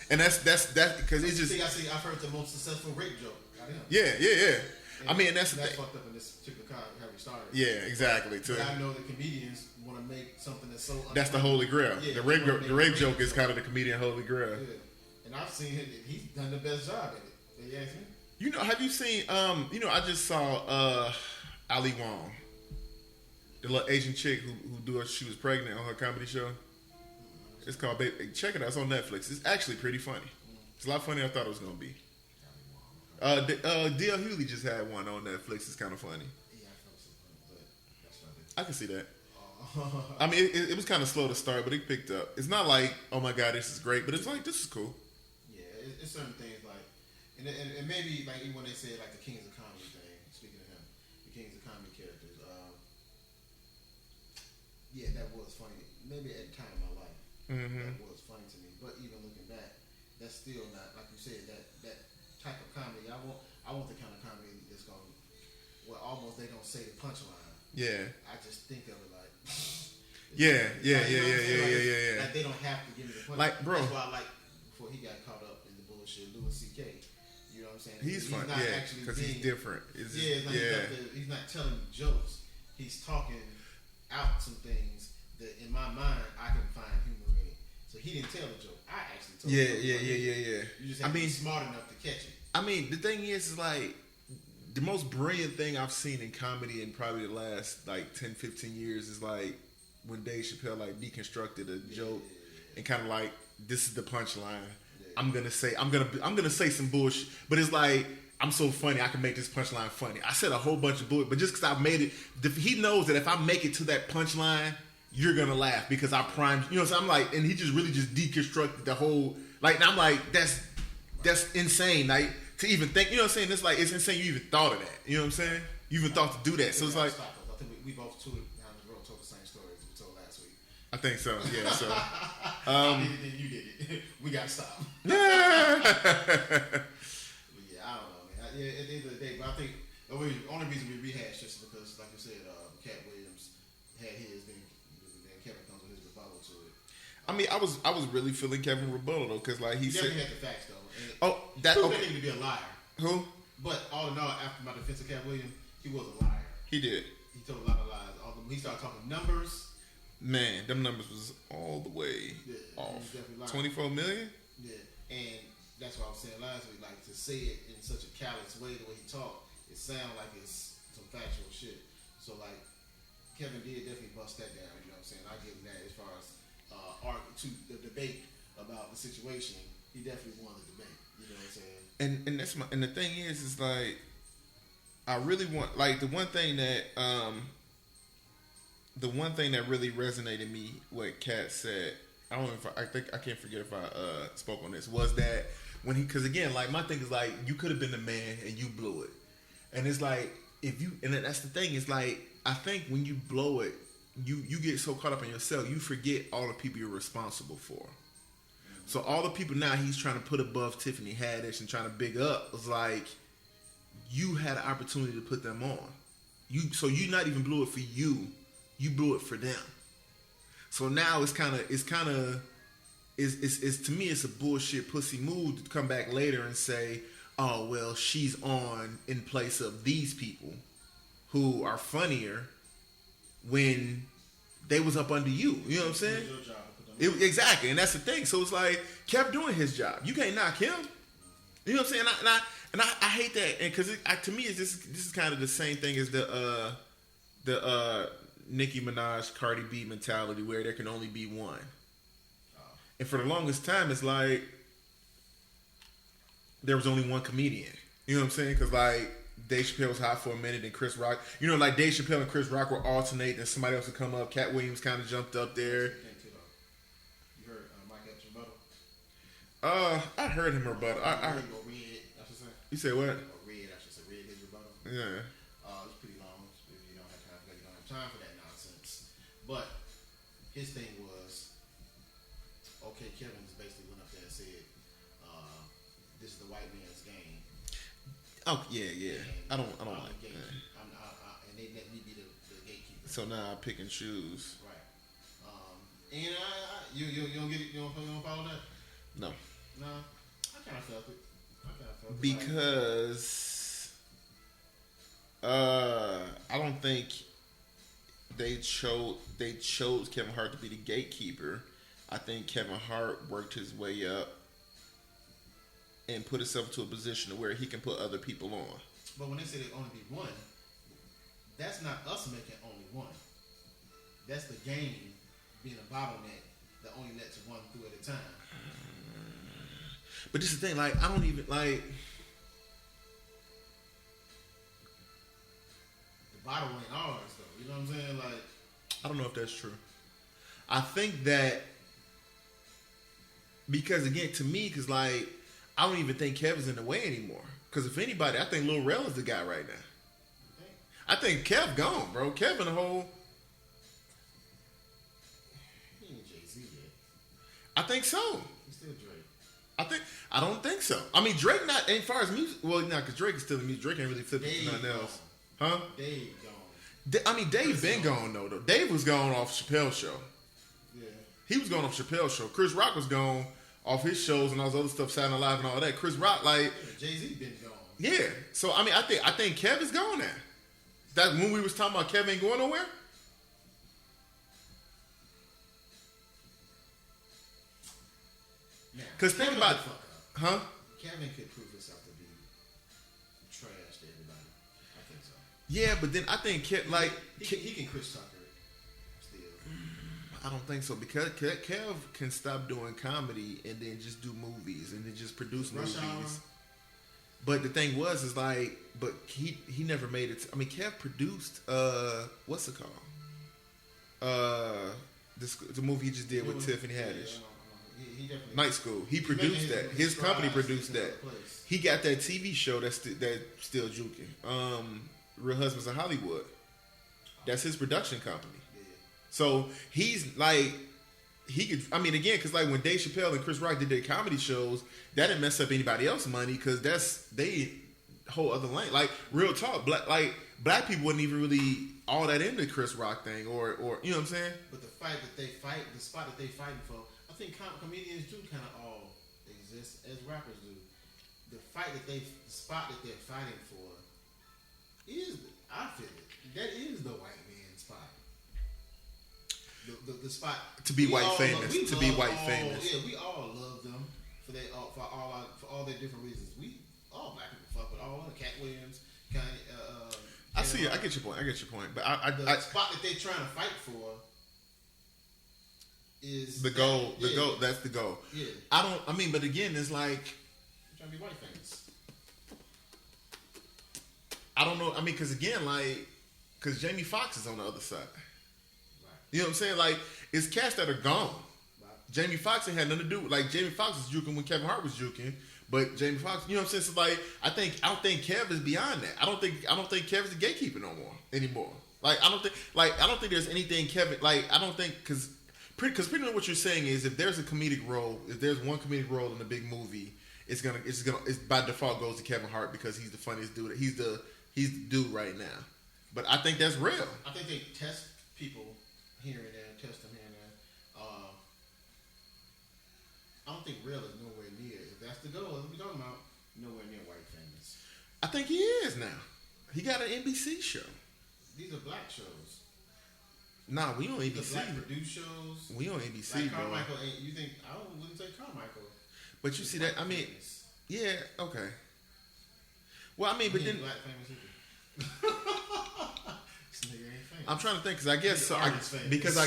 And that's because it's just. I've heard the most successful rape joke out of him. Yeah. I mean, that's the thing. Fucked up in this particular how we started. Yeah, exactly. But I know the comedians want to make something that's so. That's the holy grail. Yeah, the rape joke is kind of the comedian holy grail. Yeah. And I've seen him. He's done the best job at it. They ask me. You know, have you seen? I just saw Ali Wong, the little Asian chick who she was pregnant on her comedy show. It's called Baby. Check it out. It's on Netflix. It's actually pretty funny. It's a lot funnier than I thought it was gonna be. D.L. Hughley just had one on Netflix. It's kind of funny. I can see that. I mean, it was kind of slow to start, but it picked up. It's not like, oh my god, this is great, but it's like, this is cool. Yeah, it's certain things like, and maybe like even when they say like the Kings of Comedy thing. Speaking of him, the Kings of Comedy characters. Yeah, that was funny. Maybe at the time in my life, that was funny to me. But even looking back, that's still not like you said that type of comedy. I want the kind of comedy that's going, well, almost they don't say the punchline. Yeah. I just think of it like. Yeah. Like they don't have to give me the punchline. Like, bro. That's why I like before he got caught up in the bullshit, Louis C.K. You know what I'm saying? He's fun, yeah, because he's different. He's not telling you jokes. He's talking out some things that in my mind I can find humor in it. So he didn't tell the joke. I actually told the joke. Yeah. You just have to be smart enough to catch it. I mean, the thing is like, the most brilliant thing I've seen in comedy in probably the last like 10, 15 years is like when Dave Chappelle like deconstructed a joke and kind of like, this is the punchline. I'm gonna say some bullshit, but it's like, I'm so funny, I can make this punchline funny. I said a whole bunch of bullshit, but just because I made it, he knows that if I make it to that punchline, you're gonna laugh because I primed. You know what I'm saying? I'm like, and he really just deconstructed the whole. Like, and I'm like, that's insane. Like to even think. You know what I'm saying? It's like, it's insane you even thought of that. You know what I'm saying? You even thought to do that. So it's like, I think we both told the same stories we told last week. I think so. Yeah. So you did it. We got to stop. Yeah. But yeah, I don't know, man. At the end of the day, but I think the only reason we rehashed just because, like you said, Cat Williams had his, then Kevin comes with his rebuttal to it. I mean, I was really feeling Kevin rebuttal though, because like he said, definitely had the facts though. And that proved that nigga to be a liar. Who? But all in all, after my defense of Cat Williams, he was a liar. He did. He told a lot of lies. He started talking numbers. Man, them numbers was all the way off. 24 million? Yeah, and that's what I was saying last week. Like, to say it in such a callous way, the way he talked, it sounds like it's some factual shit. So, like, Kevin did definitely bust that down. You know what I'm saying? I give him that as far as the debate about the situation. He definitely won the debate. You know what I'm saying? And that's and the thing is like, I really want, like, the one thing that really resonated me, what Kat said, I don't know if I can't forget if I spoke on this, was that when because again, like, my thing is like, you could have been the man and you blew it, and it's like, and that's the thing, is like, I think when you blow it, you get so caught up in yourself, you forget all the people you're responsible for. So all the people now he's trying to put above Tiffany Haddish and trying to big up was like, you had an opportunity to put them on. So you not even blew it for you blew it for them. So now it's to me it's a bullshit pussy move to come back later and say, oh well, she's on in place of these people who are funnier when they was up under you. You know what I'm saying? Exactly, and that's the thing. So it's like, kept doing his job. You can't knock him. You know what I'm saying? And I hate that, and because to me, this is kind of the same thing as the Nicki Minaj, Cardi B mentality, where there can only be one. And for the longest time, it's like there was only one comedian. You know what I'm saying? Because like, Dave Chappelle was hot for a minute, and Chris Rock. You know, like Dave Chappelle and Chris Rock were alternate, and somebody else would come up. Cat Williams kind of jumped up there. I heard him rebuttal. You say what? Read his rebuttal. Yeah. It's pretty long. If you don't have time for that nonsense. But his thing was, okay, Kevin just basically went up there and said, "This is the white man's game." Oh yeah. I don't like that. And they let me be the gatekeeper. So now I pick and choose. Right. And you don't get it. You don't follow that. No, No, I kind of felt it. because I don't think they chose Kevin Hart to be the gatekeeper. I think Kevin Hart worked his way up and put himself to a position where he can put other people on. But when they say they only be one, that's not us making only one. That's the game being a bottleneck that only lets one through at a time. But this is the thing, like, I don't even, like... The bottle ain't ours, though. You know what I'm saying? Like... I don't know if that's true. I think that... Because, again, to me, because, like, I don't even think Kevin's in the way anymore. Because if anybody, I think Lil Rel is the guy right now. I think Kev gone, bro. Kevin the whole... He ain't Jay-Z yet. I think so. He's still Drake. I don't think so. I mean, Drake not, as far as music, well, not because Drake is still in music. Drake ain't really flipping to nothing else. Huh? Dave gone. I mean, Dave been gone, though. Dave was gone off Chappelle's show. Yeah. He was gone off Chappelle's show. Chris Rock was gone off his shows and all those other stuff, Saturday Night Live and all that. Chris Rock, like... Yeah, Jay-Z been gone. Yeah. So, I mean, I think Kev is gone now. That when we was talking about Kev ain't going nowhere? Because think about... Huh? Kevin could prove himself to be trash to everybody. I think so. Yeah, but then I think he can Chris Tucker still. I don't think so because Kev can stop doing comedy and then just do movies and then just produce Rush movies. Hour. But the thing is like, but he never made it. I mean, Kev produced what's it called? The movie he just did with Tiffany Haddish. He definitely Night School. He produced that. His company produced that. He got that TV show that's still juking. Real Husbands in Hollywood. That's his production company. Yeah. So he's like, he could. I mean, again, because like when Dave Chappelle and Chris Rock did their comedy shows, that didn't mess up anybody else's money because that's they whole other lane. Like real talk, black people wasn't even really all that into Chris Rock thing or you know what I'm saying. But the fight that they fight, the spot that they fighting for, I think comedians do kind of all exist as rappers do. The spot that they're fighting for is, I feel it, that is the white man spot. The spot To be white famous. To be white famous. Yeah, we all love them for all their different reasons. We all black people fuck with all of them. Cat Williams, Kanye. I see it. I get your point. But the spot that they're trying to fight for is the goal. The goal. That's the goal. Yeah. I mean, but again, it's like I'm trying to be white famous. I don't know. I mean, because again, because Jamie Foxx is on the other side. Right. You know what I'm saying? Like, it's cats that are gone. Right. Jamie Foxx ain't had nothing to do with. Like, Jamie Foxx was juking when Kevin Hart was juking, but Jamie Foxx, you know what I'm saying? So like, I don't think Kev is beyond that. I don't think Kev is the gatekeeper no more anymore. Like, I don't think there's anything Kevin. Like, I don't think because pretty much what you're saying is if there's a comedic role, if there's one comedic role in a big movie, it's by default goes to Kevin Hart because he's the funniest dude. He's the dude right now. But I think that's real. I think they test people here and there, test them here and there. I don't think real is nowhere near. If that's the goal, as we talking about, nowhere near white famous. I think he is now. He got an NBC show. These are black shows. Nah, we on ABC. These are black produced shows. We on ABC, like bro. Carmichael ain't. You think I wouldn't say Carmichael. But you see that? I mean, yeah, okay. Well, I mean, but then black famous either. This nigga ain't famous. I'm trying to think because I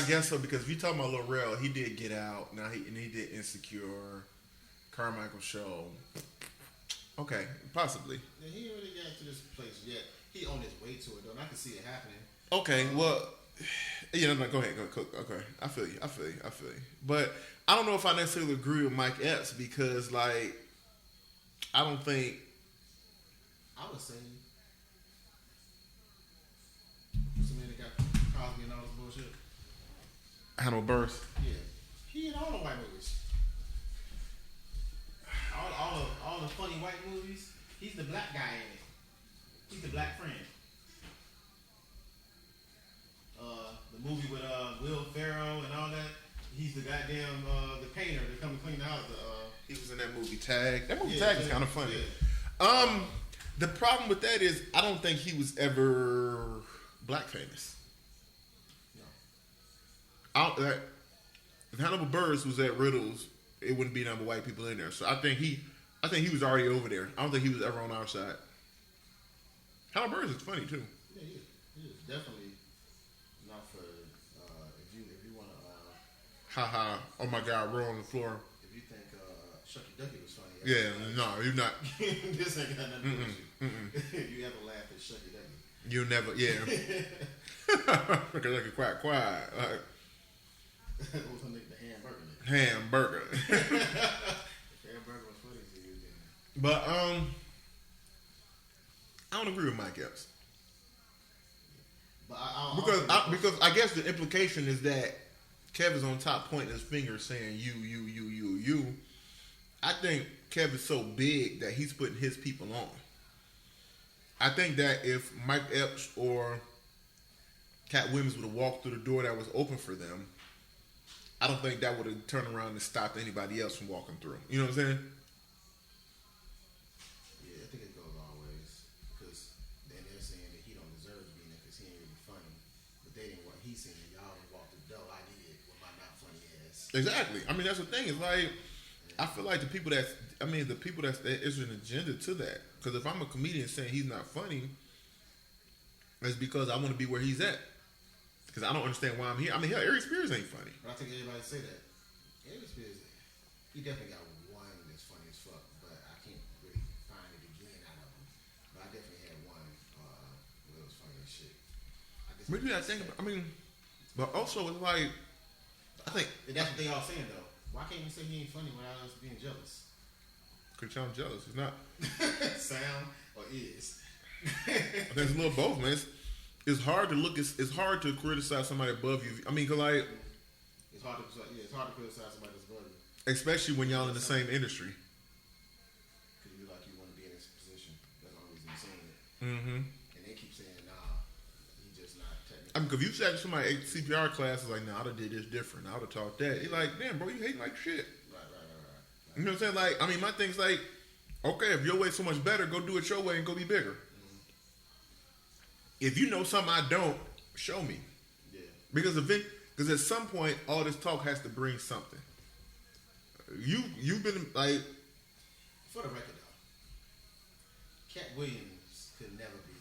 guess so. Because if you talking about Lil Rel, he did Get Out. Now he did Insecure, Carmichael show. Okay, possibly. Yeah, he ain't really got to this place yet. He on his way to it though, and I can see it happening. Okay, well, no, go ahead, go cook. Okay, I feel you. But I don't know if I necessarily agree with Mike Epps because, like, I don't think. I would say somebody that got Cosby and all this bullshit. Hannibal Buress. Yeah, he in all the white movies. All the funny white movies. He's the black guy in it. He's the black friend. The movie with Will Ferrell and all that. He's the goddamn the painter that come and clean the house. He was in that movie Tag. That movie Yeah, Tag is kind of funny. yeah. The problem with that is I don't think he was ever black famous. No. If Hannibal Buress was at Riddles, it wouldn't be number white people in there. So I think he was already over there. I don't think he was ever on our side. Hannibal Buress is funny too. Yeah, he is definitely not for if you want to. Haha! Oh my God, roll on the floor. If you think Shucky Ducky was funny. Yeah, no, you're not. This ain't got nothing to do with you. You ever laugh at Shucky Ducky? You never, yeah. Like a quiet. What was her name? The hamburger. Hamburger. Hamburger was funny to you then. But I don't agree with Mike Epps. But I because I guess the implication is that Kevin's on top pointing his finger saying you. I think Kevin's so big that he's putting his people on. I think that if Mike Epps or Cat Williams would have walked through the door that was open for them, I don't think that would have turned around and stopped anybody else from walking through. You know what I'm saying? Yeah, I think it goes all ways. Because then they're saying that he don't deserve to be in there because he ain't really funny. But they didn't want he's saying y'all done walked the door. I did with my not funny ass. Exactly. I mean, that's the thing. It's like, I feel like the people there's an agenda to that. Because if I'm a comedian saying he's not funny, it's because I want to be where he's at. Because I don't understand why I'm here. I mean, hell, Ari Spears ain't funny. But I think everybody say that. Ari Spears, he definitely got one that's funny as fuck, but I can't really find it again out of him. But I definitely had one where it was funny as shit. Maybe I think about, but also it's like, I think. And that's what they all saying though. Why can't you say he ain't funny without us being jealous? Because I'm jealous. It's not. Sound or is? I think it's a little both, man. It's hard to look. It's hard to criticize somebody above you. I mean, cause like it's hard to criticize somebody that's above you, especially when y'all in the same industry. Because you like you want to be in this position. That's the only reason you're saying it. Mm-hmm. And they keep saying, nah, he just not technically. I mean, cause if you said to somebody CPR class is like, nah, I'd have did this different. I would have taught that. You're like, damn, bro, you hate like shit. Right. You know what I'm saying? Like, I mean, my thing's like, okay, if your way's so much better, go do it your way and go be bigger. If you know something I don't, show me. Yeah. Because at some point, all this talk has to bring something. You've been like. For the record, though, Cat Williams could never be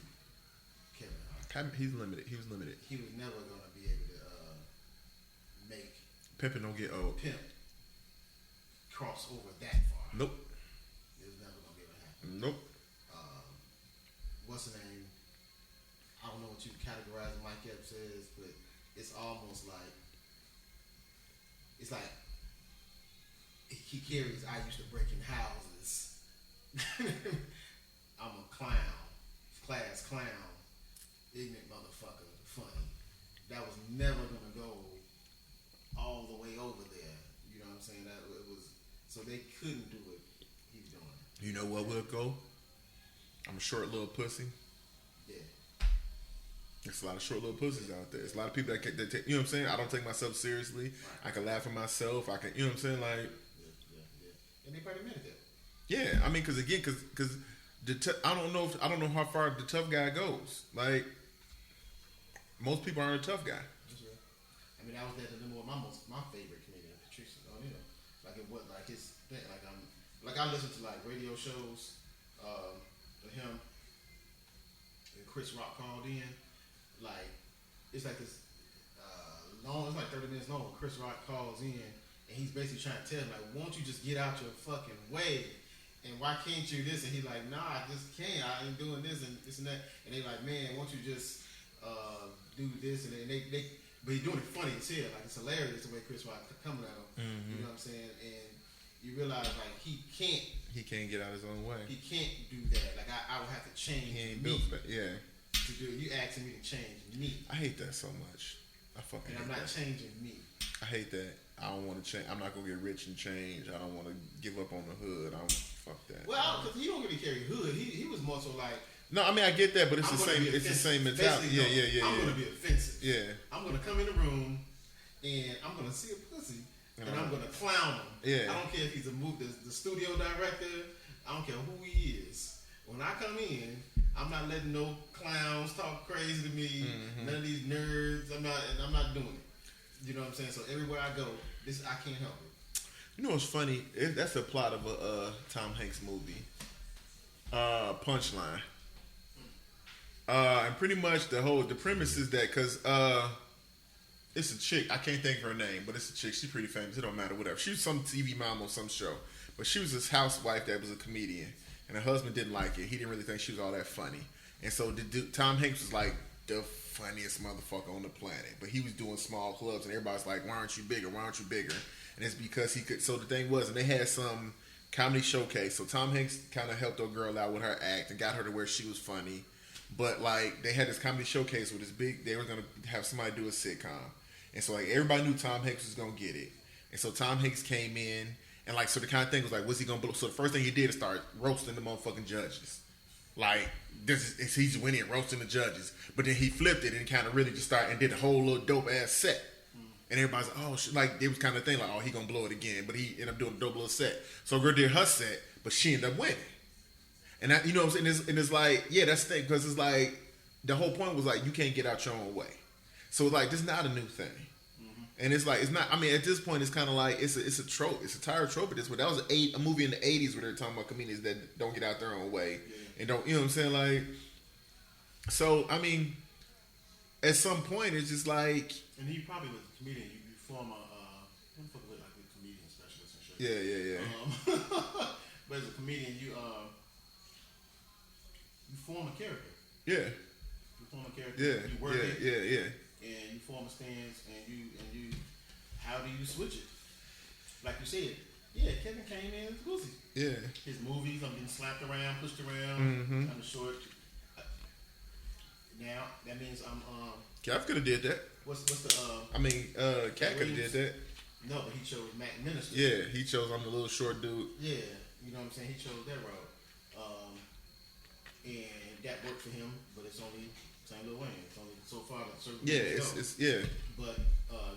Kevin Hart. He's limited. He was limited. He was never gonna be able to make Pimpin' don't get old. Pimp cross over that far. Nope. It was never gonna be able to happen. Nope. What's the name? I don't know what you categorize Mike Epps as, but it's almost like he carries I used to break in houses. I'm a clown, class clown, ignorant motherfucker, funny. That was never gonna go all the way over there. You know what I'm saying? That it was so they couldn't do what he's doing. You know what will go? I'm a short little pussy. Yeah. There's a lot of short little pussies out there. There's a lot of people that take, you know what I'm saying? I don't take myself seriously. Right. I can laugh at myself. I can, you know what I'm saying? Like, Yeah. And they probably admitted that. yeah. I mean, because I don't know how far the tough guy goes. Like, most people aren't a tough guy. That's real. I mean, I was at the number one my favorite comedian, Patricia. You know, like it was like his thing. Like I listen to like radio shows, with him and Chris Rock called in. Like it's like this long. It's like 30 minutes long. Chris Rock calls in and he's basically trying to tell him like, "Won't you just get out your fucking way? And why can't you this?" And he's like, "Nah, I just can't. I ain't doing this and this and that." And they like, "Man, won't you just do this?" And they but he's doing it funny as hell. Like it's hilarious the way Chris Rock coming at him. Mm-hmm. You know what I'm saying? And you realize like he can't get out his own way. He can't do that. Like I would have to change He ain't me built for that. Yeah. to do it. You asking me to change me. I hate that so much. I fucking And hate I'm not that. changing me. I hate that. I don't want to change. I'm not gonna get rich and change. I don't want to give up on the hood. Fuck that. Well, because he don't really carry hood. He was more so like. No, I mean I get that, but it's I'm the gonna same. be It's the offensive. same mentality. Basically, Yeah. I'm gonna be offensive. Yeah. I'm gonna come in the room and I'm gonna see a pussy, and I'm gonna clown him. Yeah. I don't care if he's the studio director. I don't care who he is. When I come in, I'm not letting no clowns talk crazy to me. None of these nerds. I'm not doing it. You know what I'm saying? So everywhere I go, I can't help it. You know what's funny? That's the plot of a Tom Hanks movie. Punchline. And pretty much the premise is that because it's a chick, I can't think of her name, but it's a chick. She's pretty famous. It don't matter, whatever. She was some TV mom on some show, but she was this housewife that was a comedian, and her husband didn't like it. He didn't really think she was all that funny, and so Tom Hanks was like the funniest motherfucker on the planet, but he was doing small clubs, and everybody's like, "Why aren't you bigger? Why aren't you bigger?" And it's because he could. So the thing was, and they had some comedy showcase. So Tom Hanks kind of helped a girl out with her act and got her to where she was funny. But like they had this comedy showcase with this big, they were gonna have somebody do a sitcom, and so like everybody knew Tom Hanks was gonna get it, and so Tom Hanks came in, and like so the kind of thing was like, what's he gonna blow? So the first thing he did is start roasting the motherfucking judges, like he's winning and roasting the judges, but then he flipped it and kind of really just started and did a whole little dope ass set, and everybody's like, oh shit, like it was kind of thing like, oh he gonna blow it again, but he ended up doing a dope little set. So girl did her set, but she ended up winning. And that, you know what I'm saying? And it's like, yeah, that's the thing, because it's like, the whole point was like, you can't get out your own way. So like, this is not a new thing. And it's like, it's not, I mean, at this point, it's kind of like, it's a trope. It's a tired trope at this point. That was a movie in the 80s where they were talking about comedians that don't get out their own way. And don't, you know what I'm saying? Like, so, I mean, at some point, it's just like. And he probably was a comedian. You form what the fuck was like a comedian specialist and shit. Yeah. But as a comedian, you form a character. Yeah. You form a character. Yeah. You work it. Yeah. And you form a stance, and you. How do you switch it? Like you said, yeah, Kevin came in as Goosey. Yeah. His movies, I'm getting slapped around, pushed around, kind of short. Now that means I'm. Kev could have did that. What's the? Cat could have did that. No, but he chose Matt Minister. Yeah, he chose. I'm the little short dude. Yeah, you know what I'm saying. He chose that route. And that worked for him, but it's only St. Lil Wayne. It's only so far that certain it's yeah. But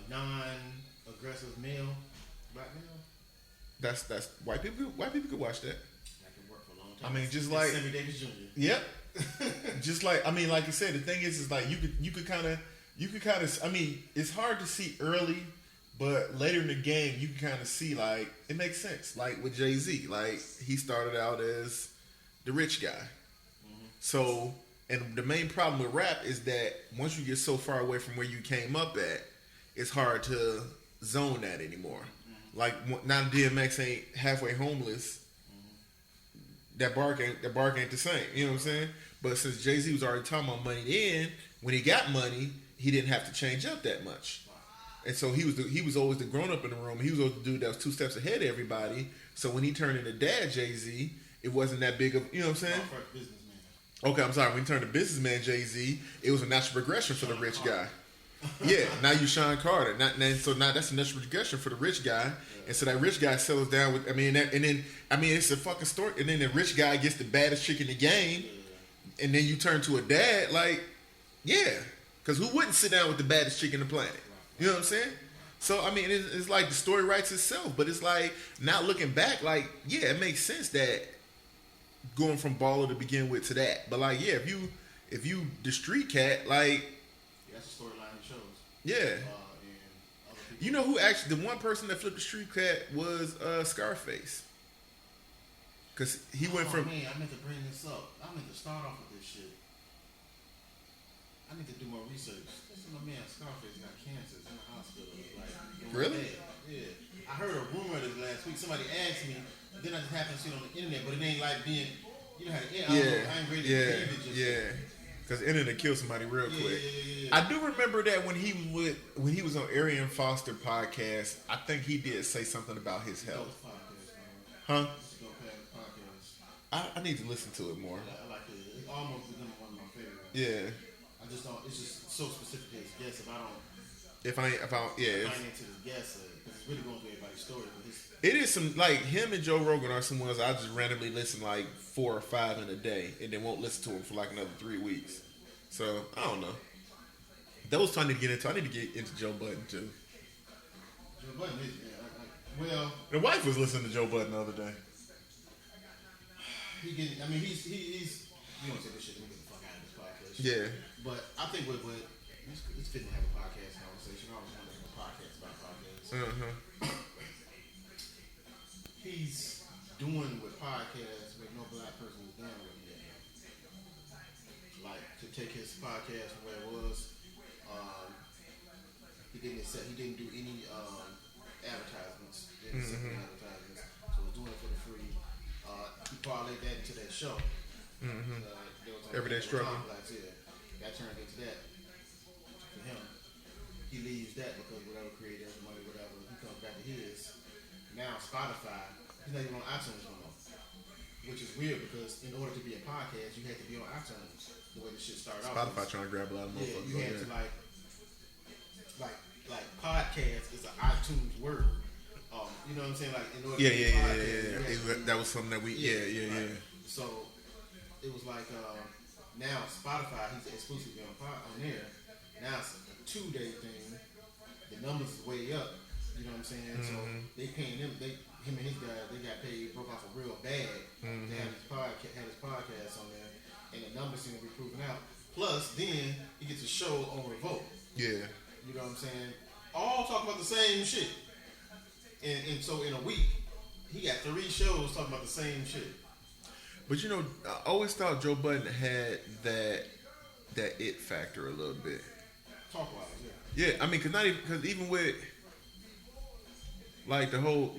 non-aggressive male, black male. That's white people. White people could watch that. That can work for a long time. I mean, just like Sammy Davis Jr. Yep. Just like like you said, the thing is like you could kind of. I mean, it's hard to see early, but later in the game, you can kind of see like it makes sense. Like with Jay-Z, like he started out as the rich guy. So, and the main problem with rap is that once you get so far away from where you came up at, it's hard to zone that anymore. Like now DMX ain't halfway homeless. That bark ain't the same. You know what I'm saying? But since Jay-Z was already talking about money then, when he got money, he didn't have to change up that much. And so he was always the grown up in the room. He was always the dude that was 2 steps ahead of everybody. So when he turned into dad Jay-Z, it wasn't that big of, you know what I'm saying? Okay, I'm sorry. When he turned to businessman Jay-Z, it was a natural progression for the rich guy. Yeah, now you Sean Carter. So now that's a natural progression for the rich guy. And so that rich guy settles down with, it's a fucking story. And then the rich guy gets the baddest chick in the game. And then you turn to a dad, like, yeah. Because who wouldn't sit down with the baddest chick in the planet? You know what I'm saying? So, I mean, it's like the story writes itself. But it's like, now looking back, like, yeah, it makes sense that going from baller to begin with to that. But like, yeah, if you the street cat, like, that's the storyline he shows. Yeah. You know who actually, the one person that flipped the street cat was Scarface. Cause he went from. Man, I meant to bring this up. I meant to start off with this shit. I need to do more research. This is my man Scarface got cancer in the hospital. Like, really? Yeah. I heard a rumor this last week. Somebody asked me. Then I just happened to see it on the internet, but it ain't like being, you know how the internet. I ain't ready to believe it. Yeah. Because the internet killed somebody real quick. Yeah. I do remember that when he was on Arian Foster podcast, I think he did say something about his health. Huh? I need to listen to it more. I like it. It's almost become one of my favorites. Yeah. I just don't. It's just so specific to his guess. If I ain't into his guess, because it's really going through everybody's story. It is some, like, him and Joe Rogan are some ones I just randomly listen like 4 or 5 in a day and then won't listen to them for like another 3 weeks. So, I don't know. Those I need to get into. I need to get into Joe Budden too. Joe Budden is, yeah. Well, the wife was listening to Joe Budden the other day. he's. You don't say this shit. Let me get the fuck out of this podcast. Yeah. But I think what it's fitting to have a podcast conversation. I always want to have a podcast about podcasts. He's doing with podcasts what no black person has done with yet. Like to take his podcast from where it was. He didn't do any advertisements. Didn't accept any advertisements. So he's doing it for the free. He parlayed that into that show. Everyday Struggle. That turned into that. For him, he leaves that because whatever created the money, whatever, he comes back to his. Now Spotify, he's not even on iTunes no more. Which is weird because in order to be a podcast, you had to be on iTunes. The way the shit started off. Spotify trying to grab a lot of motherfuckers. Yeah, you had to like podcast is an iTunes word. You know what I'm saying? Like in order to be a podcast, that was something that we So it was like now Spotify, he's exclusively on there. Now it's a 2-day thing. The numbers is way up. You know what I'm saying? So they paying him. Him and his guy, they got paid, broke off a real bag to have his podcast on there, and the numbers seem to be proving out. Plus, then he gets a show on Revolt. Yeah. You know what I'm saying? All talk about the same shit. And so in a week, he got 3 shows talking about the same shit. But you know, I always thought Joe Budden had that it factor a little bit. Talk wise, yeah. Yeah, I mean, because even with like the whole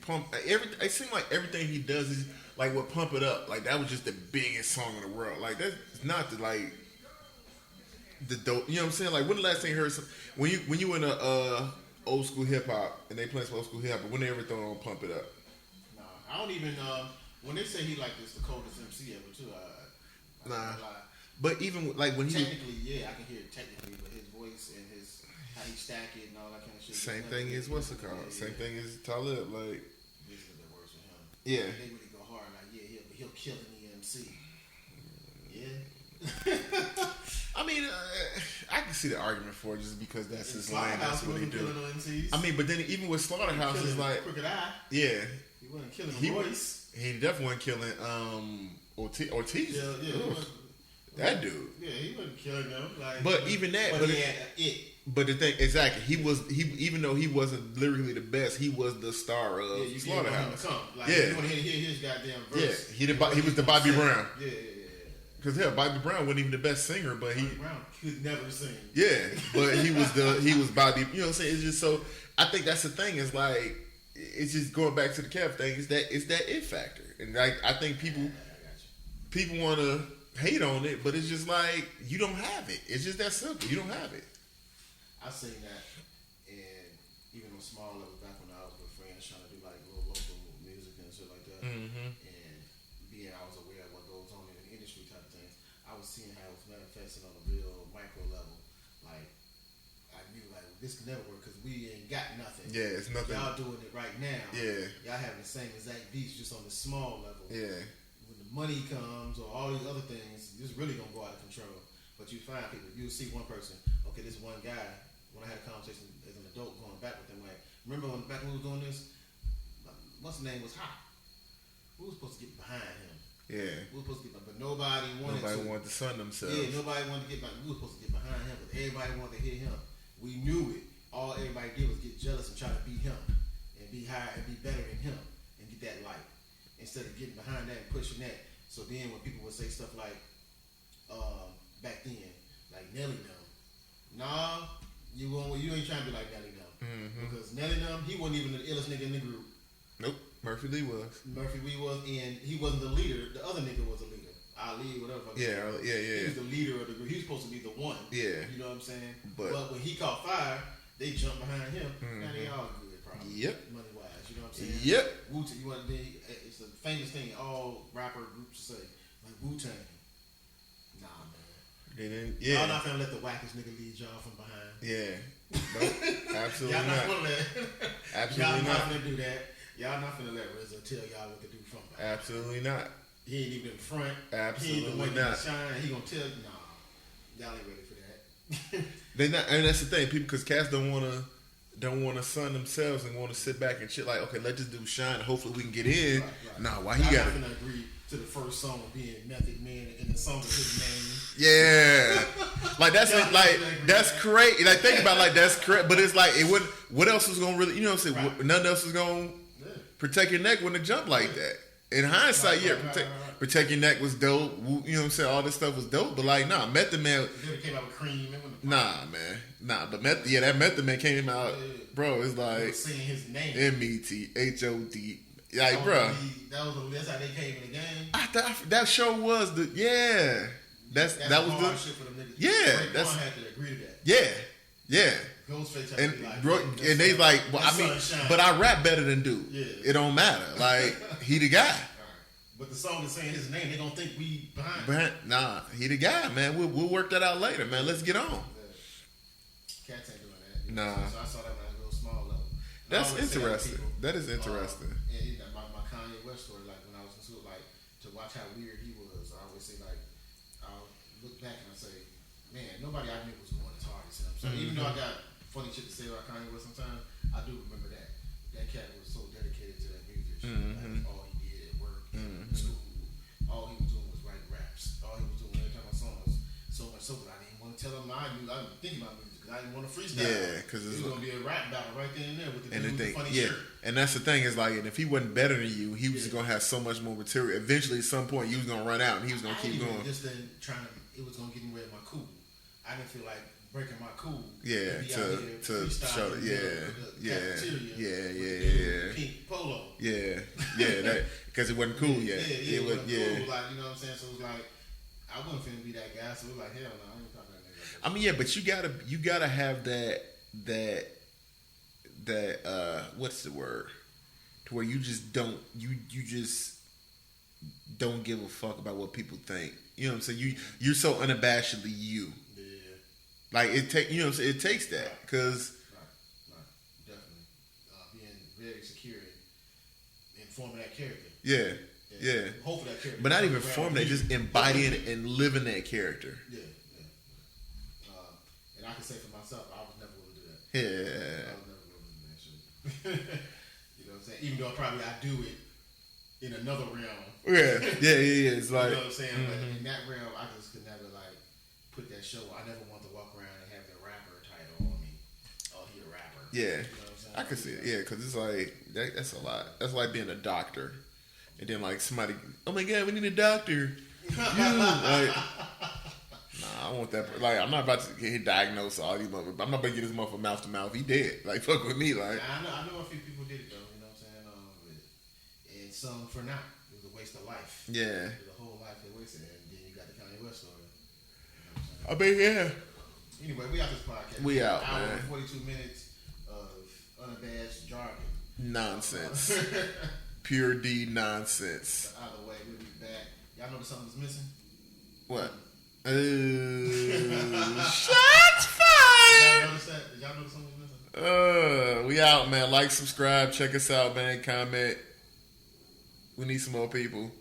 Pump. It seemed like everything he does is like with Pump It Up. Like that was just the biggest song in the world. Like that's not the dope. You know what I'm saying? Like when the last thing you heard when you in a old school hip hop and they playing some old school hip hop, when they ever throw on Pump It Up? Nah, I don't even. When they say he like this, the coldest MC ever too. Nah. But even like when he technically, yeah, I can hear it technically, but his voice and his how he stack it and all that kind of shit. Same thing as what's it called? Same thing as Talib. Like this is a bit worse for him. Yeah. They really go hard. Like he'll kill an EMC. Yeah. I mean, I can see the argument for it just because that's his line. That's what he do. I mean, but then even with Slaughterhouse, it's like Crooked Eye. Yeah. He wasn't killing Royce. He definitely wasn't killing Ortiz. Yeah. That dude. Yeah, he wasn't killing them. Like, but even that, but he had it. But the thing, exactly, he even though he wasn't lyrically the best, he was the star of Slaughterhouse. Like, you want to hear his goddamn verse. Yeah, he was the Bobby Brown. Yeah. Because Bobby Brown wasn't even the best singer, but Bobby Brown could never sing. Yeah, but he was Bobby. You know what I'm saying? It's just so. I think that's the thing. Is like it's just going back to the Kev thing. It's that it factor, and like I think people want to hate on it, but it's just like you don't have it. It's just that simple. You don't have it. I seen that, and even on small level back when I was with friends trying to do like little local music and shit like that, and being I was aware of what goes on in the industry type of things, I was seeing how it was manifesting on a real micro level. Like I knew like this could never work because we ain't got nothing. Yeah, it's nothing. Y'all doing it right now. Yeah, y'all having the same exact beats just on the small level. Yeah. When the money comes or all these other things, it's really gonna go out of control. But you find people, you'll see one person. Okay, this one guy. When I had a conversation as an adult going back with them, like, remember back when we were doing this? What's his name was hot. We were supposed to get behind him. Yeah. We were supposed to get behind, but nobody wanted to sun themselves. Yeah, nobody wanted to get behind. We were supposed to get behind him, but everybody wanted to hit him. We knew it. All everybody did was get jealous and try to beat him and be higher and be better than him and get that light instead of getting behind that and pushing that. So then when people would say stuff like, back then, like Nelly them, nah. You ain't trying to be like Nelly Numb. Because Nelly Numb, he wasn't even the illest nigga in the group. Nope. Murphy Lee was, and he wasn't the leader. The other nigga was the leader. Ali, whatever. Yeah. He was the leader of the group. He was supposed to be the one. Yeah. You know what I'm saying? But when he caught fire, they jumped behind him. Now they all good, probably. Yep. Money wise, you know what I'm saying? Yep. Wu-Tang, it's a famous thing all rapper groups say. Like Wu-Tang. Nah, man. They didn't. Yeah. Y'all not gonna let the wackest nigga lead y'all from behind. Yeah. Nope. Absolutely y'all not. Gonna let, Absolutely y'all not. Gonna do that. Y'all not gonna let RZA tell y'all what to do from behind. Absolutely not. He ain't even in front. Absolutely he ain't even not. Shine. He gonna tell you, nah, y'all ain't ready for that. They not, and that's the thing. People, because cats don't want to don't want to sun themselves and want to sit back and shit like, okay, let this dude shine. Hopefully we can get in. Right. Nah, why he got to? I'm not gonna agree to the first song being Method Man and the song is his name. Yeah, like that's crazy. Like think about it, like that's correct, but it's like it wouldn't. What else was gonna really? You know what I'm saying? Right. Nothing else was gonna protect your neck when it jump like that. In hindsight, protect your neck was dope. You know what I'm saying? All this stuff was dope, but like, nah, Method Man. Then came out with Cream. But that Method Man came out, bro. It's like saying his name, METHOD. Like, bro, that's how they came in the game. That show was the that was the shit for them niggas. yeah. That's had to agree to that. Yeah. Ghostface had to be like, and they like, well, I mean, but I rap better than dude. Yeah. It don't matter. Like he the guy. Right. But the song is saying his name. They don't think we behind. Nah, he the guy, man. We'll work that out later, man. Let's get on. Yeah. Cats ain't doing that. Nah. So I saw that on a real small level. That's interesting. That is interesting. And my Kanye West story, like when I was into it, like to watch how weird he was, I always say like, I'll look back and I say, man, nobody I knew was going as hard as him. So even though I got funny shit to say about Kanye West sometimes, I do remember that cat was so dedicated to that music. Like, all he did at work, school, all he was doing was writing raps. All he was doing every time I saw him was so much so that I didn't want to tell him I was thinking about music because I didn't want to freestyle. Yeah, because it was gonna be a rap battle right there and there with the funny yeah. shirt. And that's the thing is like, and if he wasn't better than you, he was gonna have so much more material. Eventually, at some point, you was gonna run out, and he was gonna keep going. Just then it was gonna get in the way of my cool. I didn't feel like breaking my cool. Yeah, to show it. Pink polo. Yeah, that because it wasn't cool yet. It wasn't cool. Like, you know what I'm saying? So it was like I wasn't finna be that guy. So it was like, hell no, I ain't talking that nigga. I mean, yeah, but you gotta have that what's the word? To where you just don't just don't give a fuck about what people think. You know what I'm saying? You're so unabashedly you. Yeah. Like it it takes that because definitely being very secure in forming that character. Yeah. Hopefully that character. But not even forming that, just embodying it and living that character. Yeah. And I can say for myself, I was never going to do that. Yeah. I was never going to do that shit. You know what I'm saying? Even though I do it in another realm. Yeah. It's like, you know what I'm saying? But in that realm, I just could never put that show. I never want to walk around and have the rapper title on me. Oh, he a rapper. Yeah. You know what I'm saying? I can see it. Yeah, because it's like that's a lot. That's like being a doctor, and then like somebody, oh my god, we need a doctor. Like, nah, I want that. Like, I'm not about to get diagnosed. All these motherfuckers. I'm not about to get this motherfucker mouth to mouth. He dead. Like, fuck with me. Like, yeah, I know a few people did it though. You know what I'm saying? And some for now. It was a waste of life. Yeah. It was a whole life they wasted, and then you got the Kanye West story. I mean, yeah. Anyway, we out this podcast. We out, hour man. And 42 minutes of unabashed jargon. Nonsense. Pure D nonsense. But either way, we'll be back. Y'all know the song was missing? What? Did Shots fired! y'all notice that? Did y'all know the song was missing? We out, man. Like, subscribe, check us out, man. Comment. We need some more people.